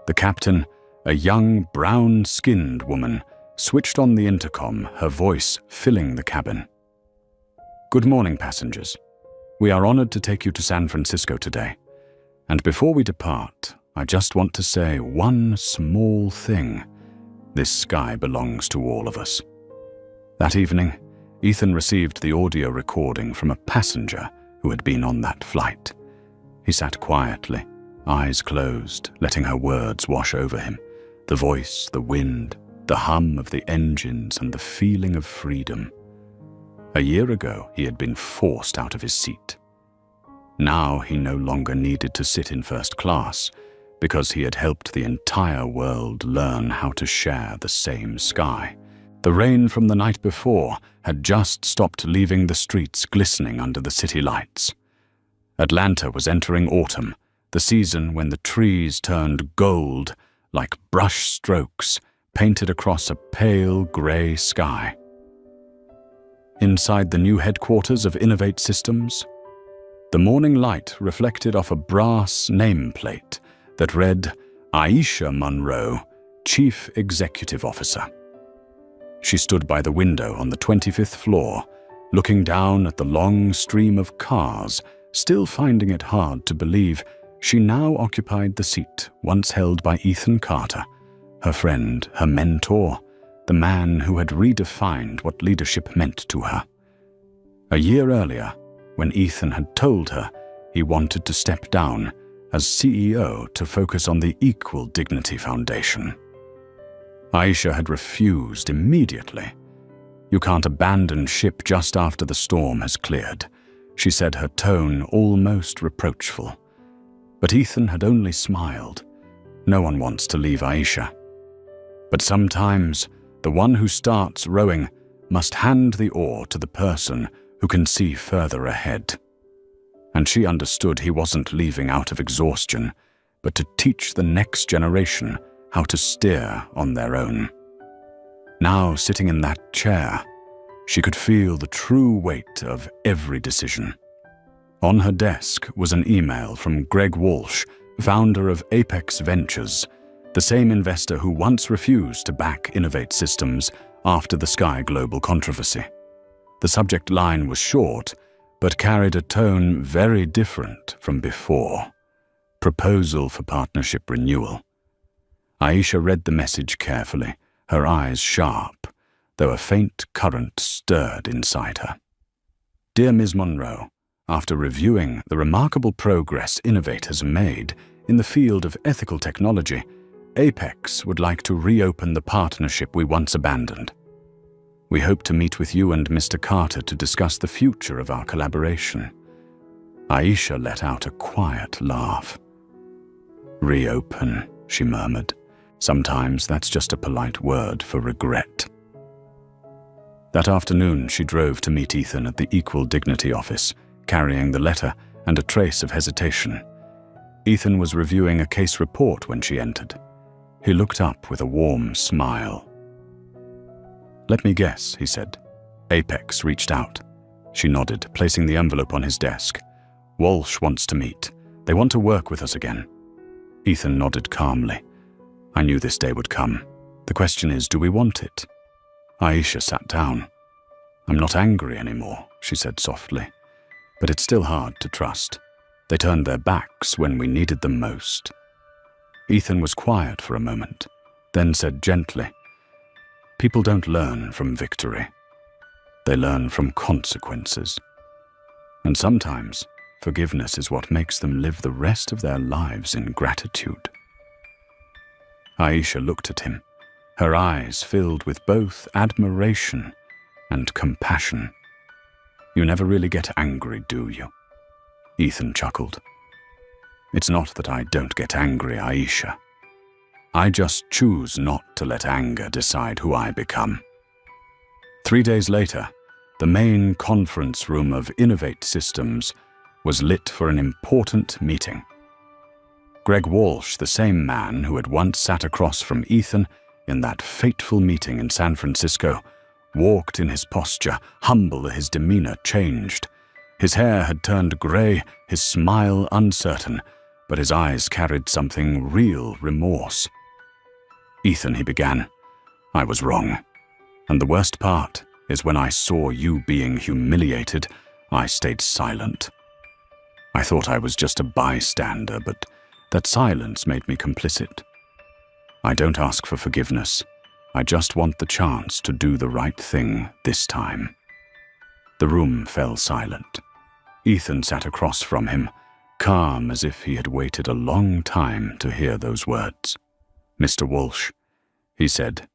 the captain, a young brown-skinned woman, switched on the intercom, her voice filling the cabin. Good morning, passengers. We are honored to take you to San Francisco today. And before we depart, I just want to say one small thing. This sky belongs to all of us. That evening, Ethan received the audio recording from a passenger who had been on that flight. He sat quietly, eyes closed, letting her words wash over him. The voice, the wind, the hum of the engines, and the feeling of freedom. A year ago, he had been forced out of his seat. Now he no longer needed to sit in first class, because he had helped the entire world learn how to share the same sky. The rain from the night before had just stopped, leaving the streets glistening under the city lights. Atlanta was entering autumn, the season when the trees turned gold like brush strokes painted across a pale gray sky. Inside the new headquarters of Innovate Systems, the morning light reflected off a brass nameplate that read, Aisha Monroe, Chief Executive Officer. She stood by the window on the 25th floor, looking down at the long stream of cars, still finding it hard to believe she now occupied the seat once held by Ethan Carter, her friend, her mentor, the man who had redefined what leadership meant to her. A year earlier, when Ethan had told her he wanted to step down, as CEO to focus on the Equal Dignity Foundation. Aisha had refused immediately. "You can't abandon ship just after the storm has cleared," she said, her tone almost reproachful. But Ethan had only smiled. No one wants to leave Aisha. But sometimes, the one who starts rowing must hand the oar to the person who can see further ahead. And she understood he wasn't leaving out of exhaustion, but to teach the next generation how to steer on their own. Now, sitting in that chair, she could feel the true weight of every decision. On her desk was an email from Greg Walsh, founder of Apex Ventures, the same investor who once refused to back Innovate Systems after the Sky Global controversy. The subject line was short, but carried a tone very different from before. Proposal for partnership renewal. Aisha read the message carefully, her eyes sharp, though a faint current stirred inside her. Dear Ms. Monroe, after reviewing the remarkable progress Innovate has made in the field of ethical technology, Apex would like to reopen the partnership we once abandoned. We hope to meet with you and Mr. Carter to discuss the future of our collaboration. Aisha let out a quiet laugh. Reopen, she murmured. Sometimes that's just a polite word for regret. That afternoon, she drove to meet Ethan at the Equal Dignity office, carrying the letter and a trace of hesitation. Ethan was reviewing a case report when she entered. He looked up with a warm smile. "Let me guess," he said. Apex reached out. She nodded, placing the envelope on his desk. "Walsh wants to meet. They want to work with us again." Ethan nodded calmly. "I knew this day would come. The question is, do we want it?" Aisha sat down. "I'm not angry anymore," she said softly. "But it's still hard to trust. They turned their backs when we needed them most." Ethan was quiet for a moment, then said gently, "People don't learn from victory. They learn from consequences. And sometimes, forgiveness is what makes them live the rest of their lives in gratitude." Aisha looked at him, her eyes filled with both admiration and compassion. "You never really get angry, do you?" Ethan chuckled. "It's not that I don't get angry, Aisha. I just choose not to let anger decide who I become." 3 days later, the main conference room of Innovate Systems was lit for an important meeting. Greg Walsh, the same man who had once sat across from Ethan in that fateful meeting in San Francisco, walked in his posture, humble, his demeanor changed. His hair had turned gray, his smile uncertain, but his eyes carried something real remorse. "Ethan," he began, "I was wrong. And the worst part is when I saw you being humiliated, I stayed silent. I thought I was just a bystander, but that silence made me complicit. I don't ask for forgiveness. I just want the chance to do the right thing this time." The room fell silent. Ethan sat across from him, calm as if he had waited a long time to hear those words. "Mr. Walsh," he said,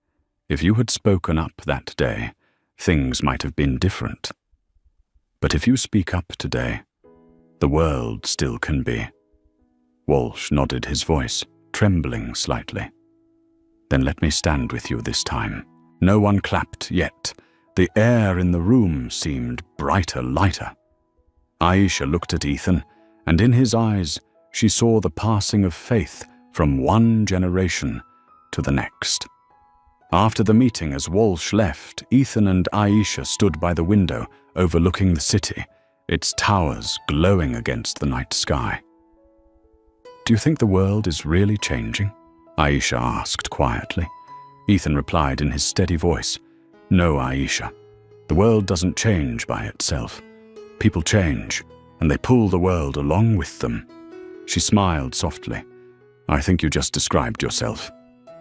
"if you had spoken up that day, things might have been different. But if you speak up today, the world still can be." Walsh nodded, his voice trembling slightly. "Then let me stand with you this time." No one clapped yet. The air in the room seemed brighter, lighter. Aisha looked at Ethan, and in his eyes she saw the passing of faith from one generation to the next. After the meeting, as Walsh left, Ethan and Aisha stood by the window overlooking the city, its towers glowing against the night sky. "Do you think the world is really changing?" Aisha asked quietly. Ethan replied in his steady voice, "No, Aisha. The world doesn't change by itself. People change, and they pull the world along with them." She smiled softly. "I think you just described yourself."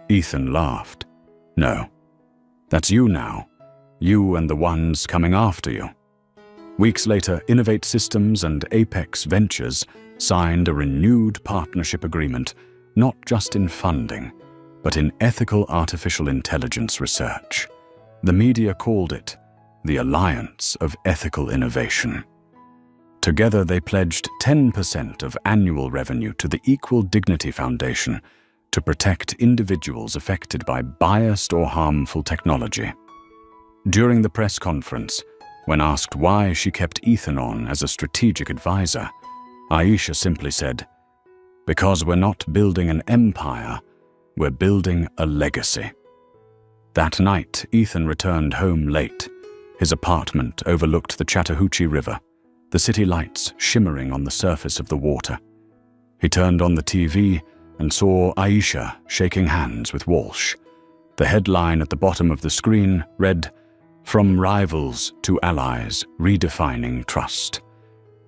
Ethan laughed. "No. That's you now. You and the ones coming after you." Weeks later, Innovate Systems and Apex Ventures signed a renewed partnership agreement, not just in funding, but in ethical artificial intelligence research. The media called it the Alliance of Ethical Innovation. Together, they pledged 10% of annual revenue to the Equal Dignity Foundation to protect individuals affected by biased or harmful technology. During the press conference, when asked why she kept Ethan on as a strategic advisor, Aisha simply said, "Because we're not building an empire, we're building a legacy." That night, Ethan returned home late. His apartment overlooked the Chattahoochee River, the city lights shimmering on the surface of the water. He turned on the TV and saw Aisha shaking hands with Walsh. The headline at the bottom of the screen read, "From Rivals to Allies, Redefining Trust."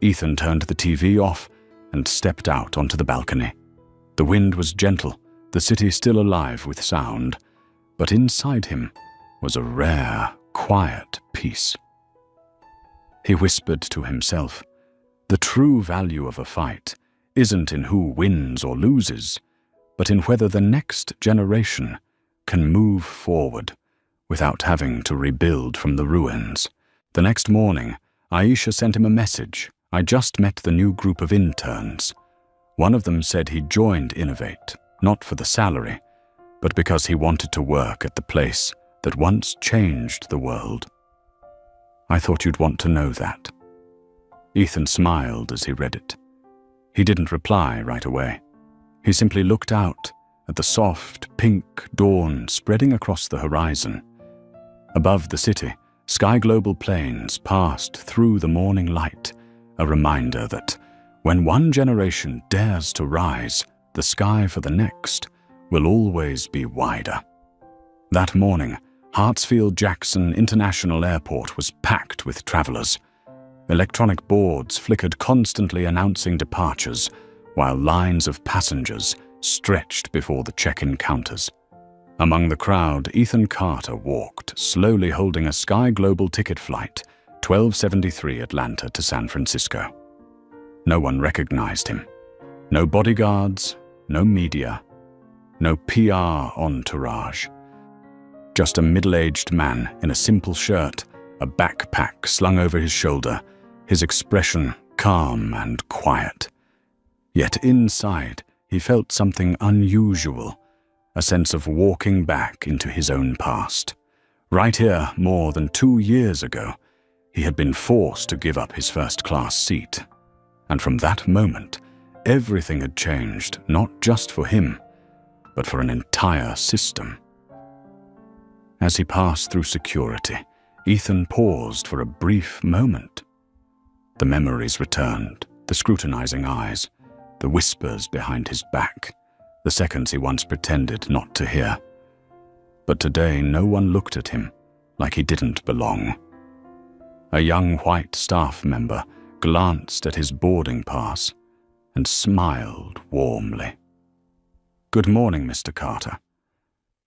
Ethan turned the TV off and stepped out onto the balcony. The wind was gentle, the city still alive with sound, but inside him was a rare, quiet peace. He whispered to himself, "The true value of a fight isn't in who wins or loses, but in whether the next generation can move forward without having to rebuild from the ruins." The next morning, Aisha sent him a message. "I just met the new group of interns. One of them said he joined Innovate, not for the salary, but because he wanted to work at the place that once changed the world. I thought you'd want to know that." Ethan smiled as he read it. He didn't reply right away. He simply looked out at the soft, pink dawn spreading across the horizon. Above the city, Sky Global planes passed through the morning light, a reminder that when one generation dares to rise, the sky for the next will always be wider. That morning, Hartsfield-Jackson International Airport was packed with travelers. Electronic boards flickered constantly announcing departures, while lines of passengers stretched before the check-in counters. Among the crowd, Ethan Carter walked, slowly holding a Sky Global ticket flight, 1273 Atlanta to San Francisco. No one recognized him. No bodyguards, no media, no PR entourage. Just a middle-aged man in a simple shirt, a backpack slung over his shoulder, his expression calm and quiet. Yet inside, he felt something unusual, a sense of walking back into his own past. Right here, more than 2 years ago, he had been forced to give up his first-class seat. And from that moment, everything had changed, not just for him, but for an entire system. As he passed through security, Ethan paused for a brief moment. The memories returned, the scrutinizing eyes, the whispers behind his back, the seconds he once pretended not to hear. But today no one looked at him like he didn't belong. A young white staff member glanced at his boarding pass and smiled warmly. "Good morning, Mr. Carter.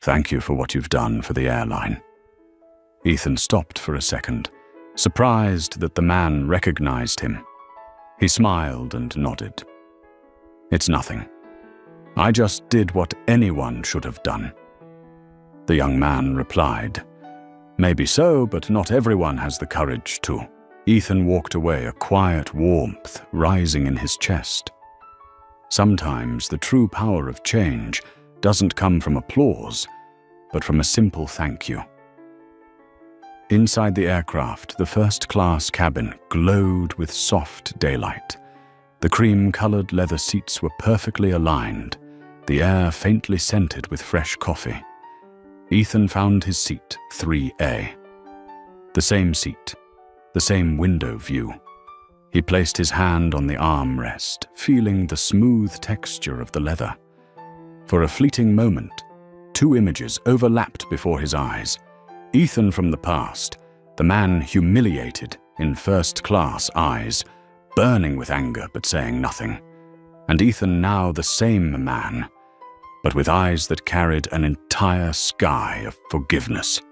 Thank you for what you've done for the airline." Ethan stopped for a second, surprised that the man recognized him. He smiled and nodded. "It's nothing. I just did what anyone should have done." The young man replied, "Maybe so, but not everyone has the courage to." Ethan walked away, a quiet warmth rising in his chest. Sometimes the true power of change doesn't come from applause, but from a simple thank you. Inside the aircraft, the first-class cabin glowed with soft daylight. The cream-colored leather seats were perfectly aligned, the air faintly scented with fresh coffee. Ethan found his seat, 3A. The same seat, the same window view. He placed his hand on the armrest, feeling the smooth texture of the leather. For a fleeting moment, 2 images overlapped before his eyes. Ethan from the past, the man humiliated in first-class eyes, burning with anger but saying nothing. And Ethan now the same man, but with eyes that carried an entire sky of forgiveness.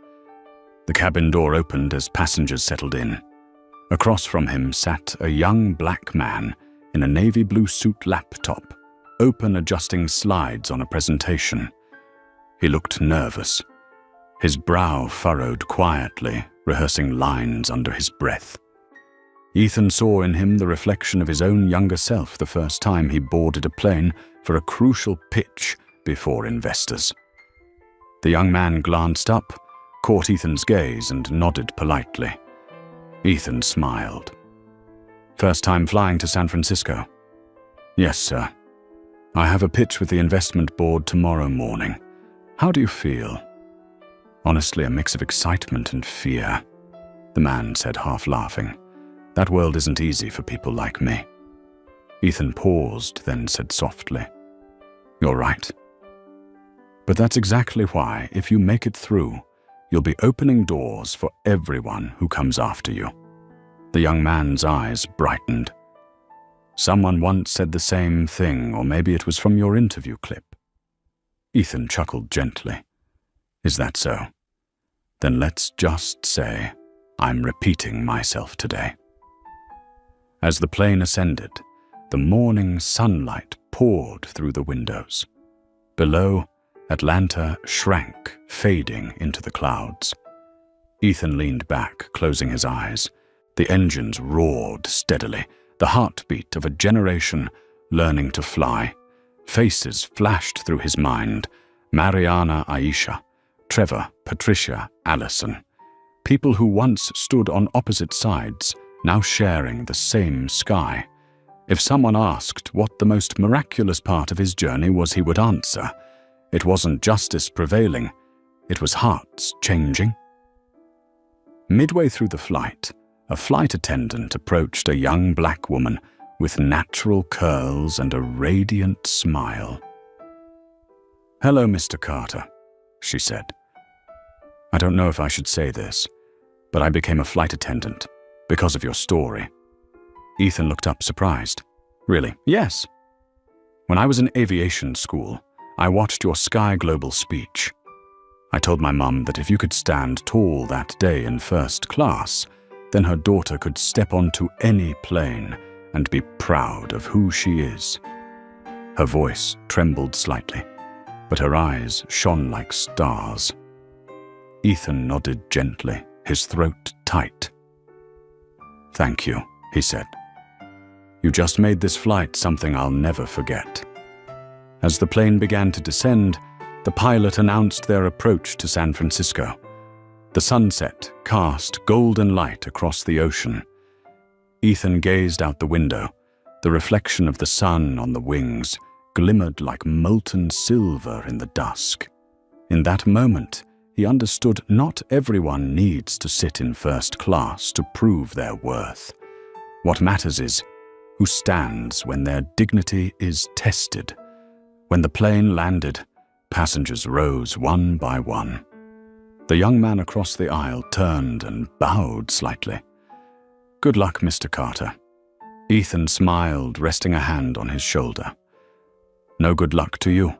The cabin door opened as passengers settled in. Across from him sat a young black man in a navy blue suit laptop, open adjusting slides on a presentation. He looked nervous, his brow furrowed quietly, rehearsing lines under his breath. Ethan saw in him the reflection of his own younger self the first time he boarded a plane for a crucial pitch before investors. The young man glanced up, caught Ethan's gaze, and nodded politely. Ethan smiled. "First time flying to San Francisco?" "Yes, sir. I have a pitch with the investment board tomorrow morning. How do you feel?" "Honestly, a mix of excitement and fear," the man said, half laughing. "That world isn't easy for people like me." Ethan paused, then said softly, "You're right. But that's exactly why, if you make it through, you'll be opening doors for everyone who comes after you." The young man's eyes brightened. "Someone once said the same thing, or maybe it was from your interview clip." Ethan chuckled gently. "Is that so? Then let's just say I'm repeating myself today." As the plane ascended, the morning sunlight poured through the windows. Below, Atlanta shrank, fading into the clouds. Ethan leaned back, closing his eyes. The engines roared steadily, the heartbeat of a generation learning to fly. Faces flashed through his mind: Mariana, Aisha, Trevor, Patricia, Allison. People who once stood on opposite sides, now sharing the same sky. If someone asked what the most miraculous part of his journey was, he would answer, it wasn't justice prevailing, it was hearts changing. Midway through the flight, a flight attendant approached a young black woman with natural curls and a radiant smile. "Hello, Mr. Carter," she said. "I don't know if I should say this, but I became a flight attendant because of your story." Ethan looked up surprised. "Really?" "Yes. When I was in aviation school, I watched your Sky Global speech. I told my mum that if you could stand tall that day in first class, then her daughter could step onto any plane and be proud of who she is." Her voice trembled slightly, but her eyes shone like stars. Ethan nodded gently, his throat tight. "Thank you," he said. "You just made this flight something I'll never forget." As the plane began to descend, the pilot announced their approach to San Francisco. The sunset cast golden light across the ocean. Ethan gazed out the window. The reflection of the sun on the wings glimmered like molten silver in the dusk. In that moment, he understood not everyone needs to sit in first class to prove their worth. What matters is who stands when their dignity is tested. When the plane landed, passengers rose one by one. The young man across the aisle turned and bowed slightly. "Good luck, Mr. Carter." Ethan smiled, resting a hand on his shoulder. "No good luck to you.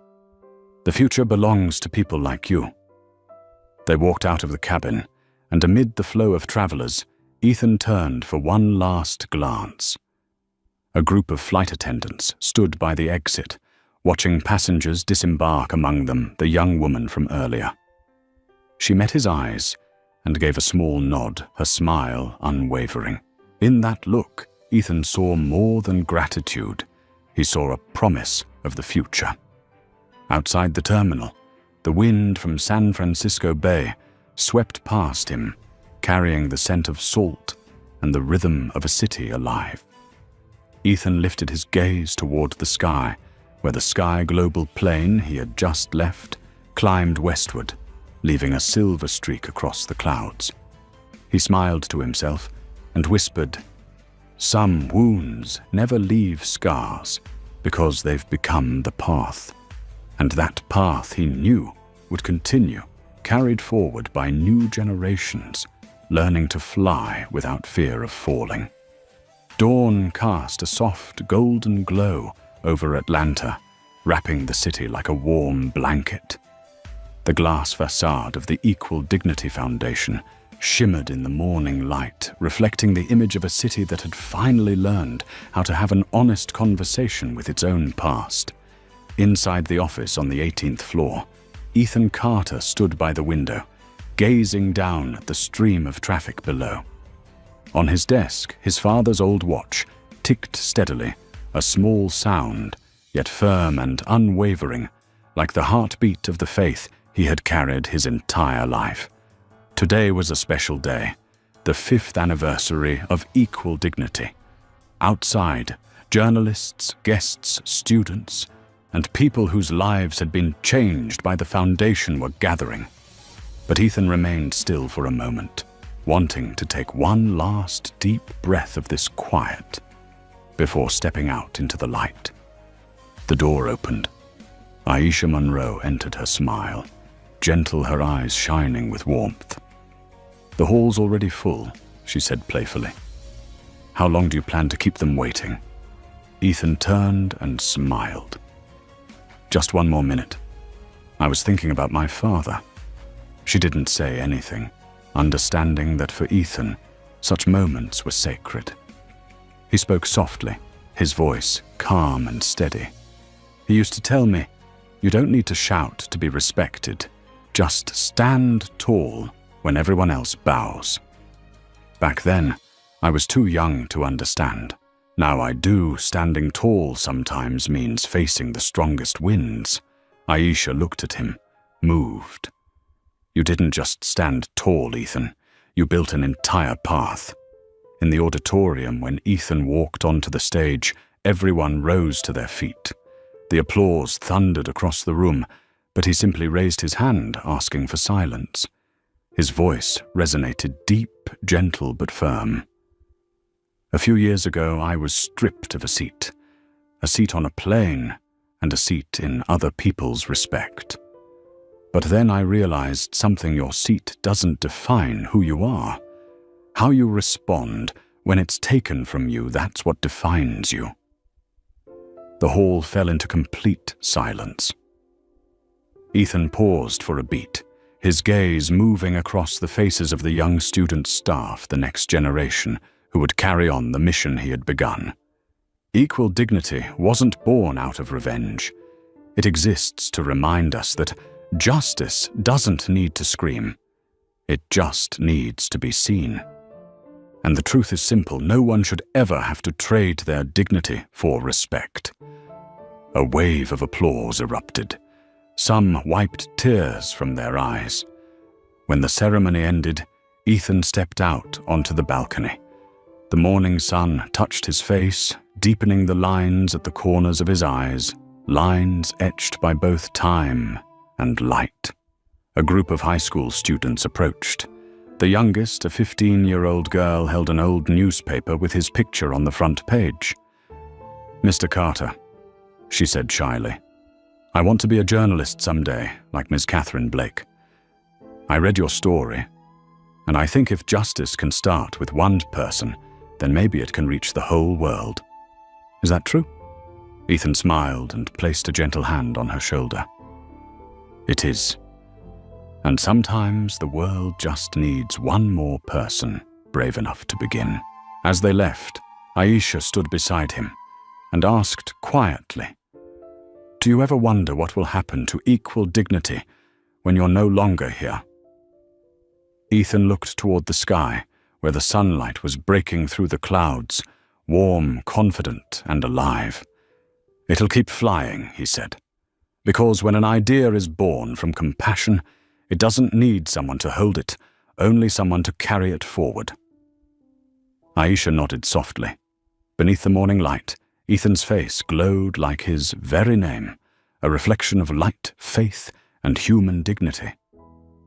The future belongs to people like you." They walked out of the cabin, and amid the flow of travelers, Ethan turned for one last glance. A group of flight attendants stood by the exit, watching passengers disembark, among them the young woman from earlier. She met his eyes and gave a small nod, her smile unwavering. In that look, Ethan saw more than gratitude. He saw a promise of the future. Outside the terminal, the wind from San Francisco Bay swept past him, carrying the scent of salt and the rhythm of a city alive. Ethan lifted his gaze toward the sky, where the Sky Global plane he had just left climbed westward, leaving a silver streak across the clouds. He smiled to himself and whispered, "Some wounds never leave scars because they've become the path." And that path, he knew, would continue, carried forward by new generations, learning to fly without fear of falling. Dawn cast a soft golden glow over Atlanta, wrapping the city like a warm blanket. The glass facade of the Equal Dignity Foundation shimmered in the morning light, reflecting the image of a city that had finally learned how to have an honest conversation with its own past. Inside the office on the 18th floor, Ethan Carter stood by the window, gazing down at the stream of traffic below. On his desk, his father's old watch ticked steadily, a small sound, yet firm and unwavering, like the heartbeat of the faith he had carried his entire life. Today was a special day, the 5th anniversary of Equal Dignity. Outside, journalists, guests, students, and people whose lives had been changed by the foundation were gathering. But Ethan remained still for a moment, wanting to take one last deep breath of this quiet before stepping out into the light. The door opened. Aisha Monroe entered, her smile, gentle, her eyes shining with warmth. "The hall's already full," she said playfully. "How long do you plan to keep them waiting?" Ethan turned and smiled. "Just one more minute. I was thinking about my father." She didn't say anything, understanding that for Ethan, such moments were sacred. He spoke softly, his voice calm and steady. He used to tell me, "You don't need to shout to be respected. Just stand tall when everyone else bows." Back then, I was too young to understand. Now I do. Standing tall sometimes means facing the strongest winds. Aisha looked at him, moved. "You didn't just stand tall, Ethan. You built an entire path." In the auditorium, when Ethan walked onto the stage, everyone rose to their feet. The applause thundered across the room, but he simply raised his hand, asking for silence. His voice resonated deep, gentle, but firm. "A few years ago, I was stripped of a seat on a plane, and a seat in other people's respect. But then I realized something: your seat doesn't define who you are. How you respond when it's taken from you, that's what defines you." The hall fell into complete silence. Ethan paused for a beat, his gaze moving across the faces of the young student staff, the next generation, who would carry on the mission he had begun. Equal Dignity wasn't born out of revenge. It exists to remind us that justice doesn't need to scream. It just needs to be seen. And the truth is simple: no one should ever have to trade their dignity for respect. A wave of applause erupted. Some wiped tears from their eyes. When the ceremony ended, Ethan stepped out onto the balcony. The morning sun touched his face, deepening the lines at the corners of his eyes, lines etched by both time and light. A group of high school students approached. The youngest, a 15-year-old girl, held an old newspaper with his picture on the front page. "Mr. Carter," she said shyly, "I want to be a journalist someday, like Ms. Catherine Blake. I read your story, and I think if justice can start with one person, then maybe it can reach the whole world. Is that true?" Ethan smiled and placed a gentle hand on her shoulder. "It is. And sometimes the world just needs one more person brave enough to begin." As they left, Aisha stood beside him and asked quietly, "Do you ever wonder what will happen to Equal Dignity when you're no longer here?" Ethan looked toward the sky, where the sunlight was breaking through the clouds, warm, confident, and alive. "It'll keep flying," he said, "because when an idea is born from compassion, it doesn't need someone to hold it, only someone to carry it forward." Aisha nodded softly. Beneath the morning light, Ethan's face glowed like his very name, a reflection of light, faith, and human dignity.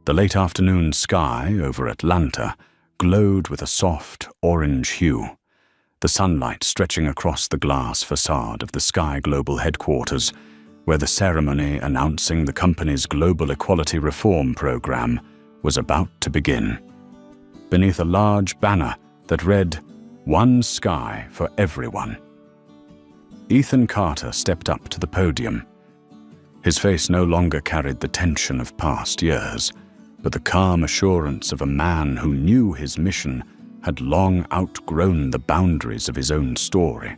The late afternoon sky over Atlanta glowed with a soft orange hue, the sunlight stretching across the glass facade of the Sky Global headquarters, where the ceremony announcing the company's global equality reform program was about to begin. Beneath a large banner that read, "One Sky for Everyone," Ethan Carter stepped up to the podium. His face no longer carried the tension of past years. but the calm assurance of a man who knew his mission had long outgrown the boundaries of his own story.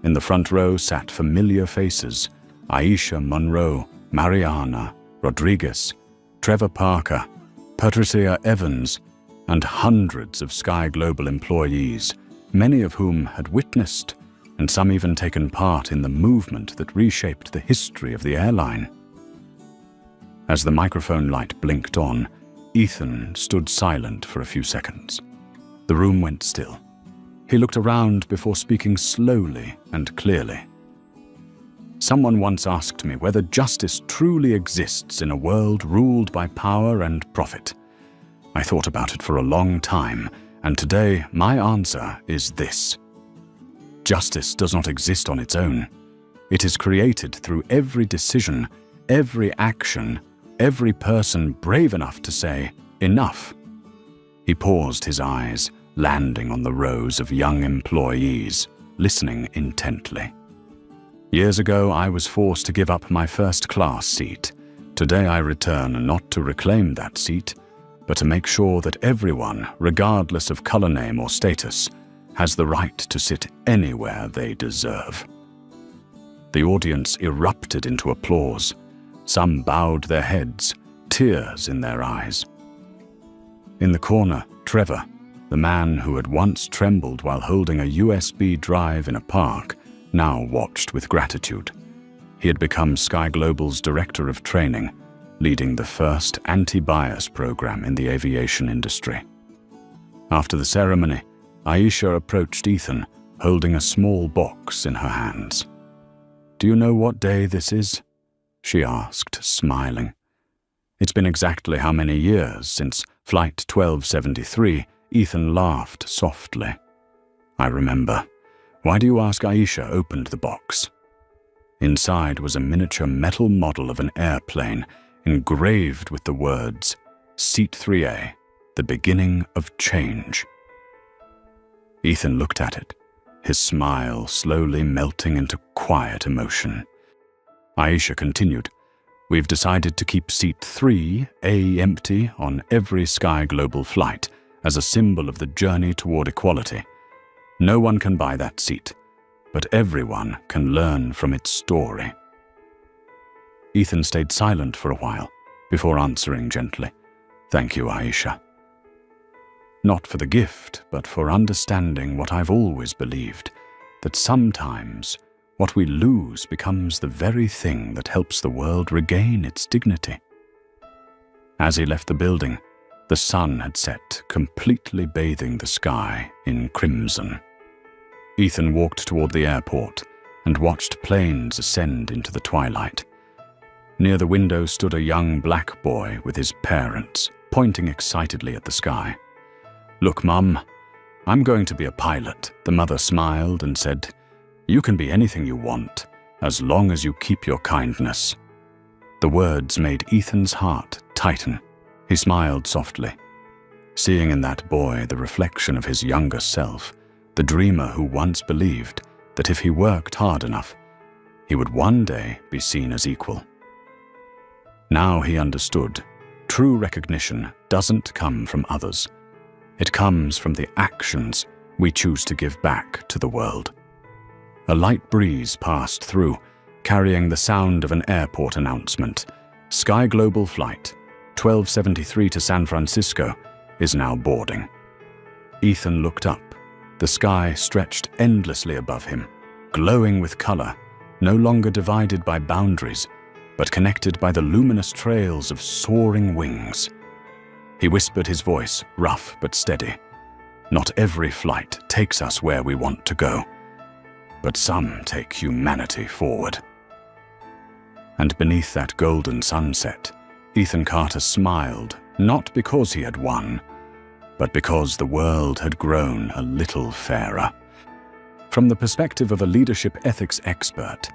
In the front row sat familiar faces: Aisha Monroe, Mariana Rodriguez, Trevor Parker, Patricia Evans, and hundreds of Sky Global employees, many of whom had witnessed, and some even taken part in the movement that reshaped the history of the airline. As the microphone light blinked on, Ethan stood silent for a few seconds. The room went still. He looked around before speaking slowly and clearly. Someone once asked me whether justice truly exists in a world ruled by power and profit. I thought about it for a long time, and today my answer is this. Justice does not exist on its own. It is created through every decision, every action, every person brave enough to say, "Enough." He paused, his eyes landing on the rows of young employees, listening intently. Years ago, I was forced to give up my first-class seat. Today, I return not to reclaim that seat, but to make sure that everyone, regardless of color name or status, has the right to sit anywhere they deserve. The audience erupted into applause. Some bowed their heads, tears in their eyes. In the corner, Trevor, the man who had once trembled while holding a USB drive in a park, now watched with gratitude. He had become Sky Global's Director of Training, leading the first anti-bias program in the aviation industry. After the ceremony, Aisha approached Ethan, holding a small box in her hands. "Do you know what day this is?" she asked, smiling. It's been exactly how many years since Flight 1273, Ethan laughed softly. "I remember. Why do you ask?" Aisha opened the box. Inside was a miniature metal model of an airplane, engraved with the words, "Seat 3A, the beginning of change." Ethan looked at it, his smile slowly melting into quiet emotion. Aisha continued, "We've decided to keep Seat 3A empty on every Sky Global flight as a symbol of the journey toward equality. No one can buy that seat, but everyone can learn from its story." Ethan stayed silent for a while before answering gently, "Thank you, Aisha. Not for the gift, but for understanding what I've always believed, that sometimes what we lose becomes the very thing that helps the world regain its dignity." As he left the building, the sun had set, completely bathing the sky in crimson. Ethan walked toward the airport and watched planes ascend into the twilight. Near the window stood a young black boy with his parents, pointing excitedly at the sky. "Look, Mum, I'm going to be a pilot," the mother smiled and said, "You can be anything you want, as long as you keep your kindness." The words made Ethan's heart tighten. He smiled softly, seeing in that boy the reflection of his younger self, the dreamer who once believed that if he worked hard enough, he would one day be seen as equal. Now he understood, true recognition doesn't come from others. It comes from the actions we choose to give back to the world. A light breeze passed through, carrying the sound of an airport announcement. Sky Global Flight 1273 to San Francisco is now boarding. Ethan looked up. The sky stretched endlessly above him, glowing with color, no longer divided by boundaries, but connected by the luminous trails of soaring wings. He whispered, his voice rough but steady. "Not every flight takes us where we want to go, but some take humanity forward." And beneath that golden sunset, Ethan Carter smiled, not because he had won, but because the world had grown a little fairer. From the perspective of a leadership ethics expert,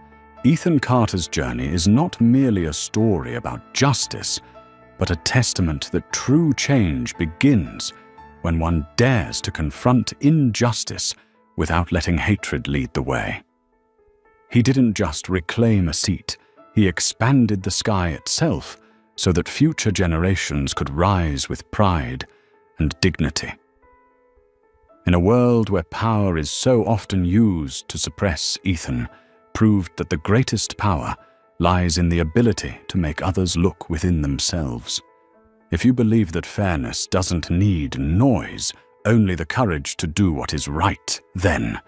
Ethan Carter's journey is not merely a story about justice, but a testament that true change begins when one dares to confront injustice without letting hatred lead the way. He didn't just reclaim a seat, he expanded the sky itself, so that future generations could rise with pride and dignity. In a world where power is so often used to suppress, Ethan proved that the greatest power lies in the ability to make others look within themselves. If you believe that fairness doesn't need noise, only the courage to do what is right, then,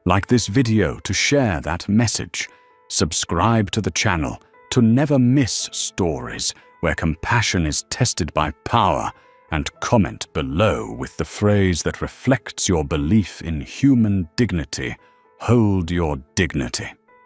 like this video to share that message, subscribe to the channel to never miss stories where compassion is tested by power, and comment below with the phrase that reflects your belief in human dignity: hold your dignity.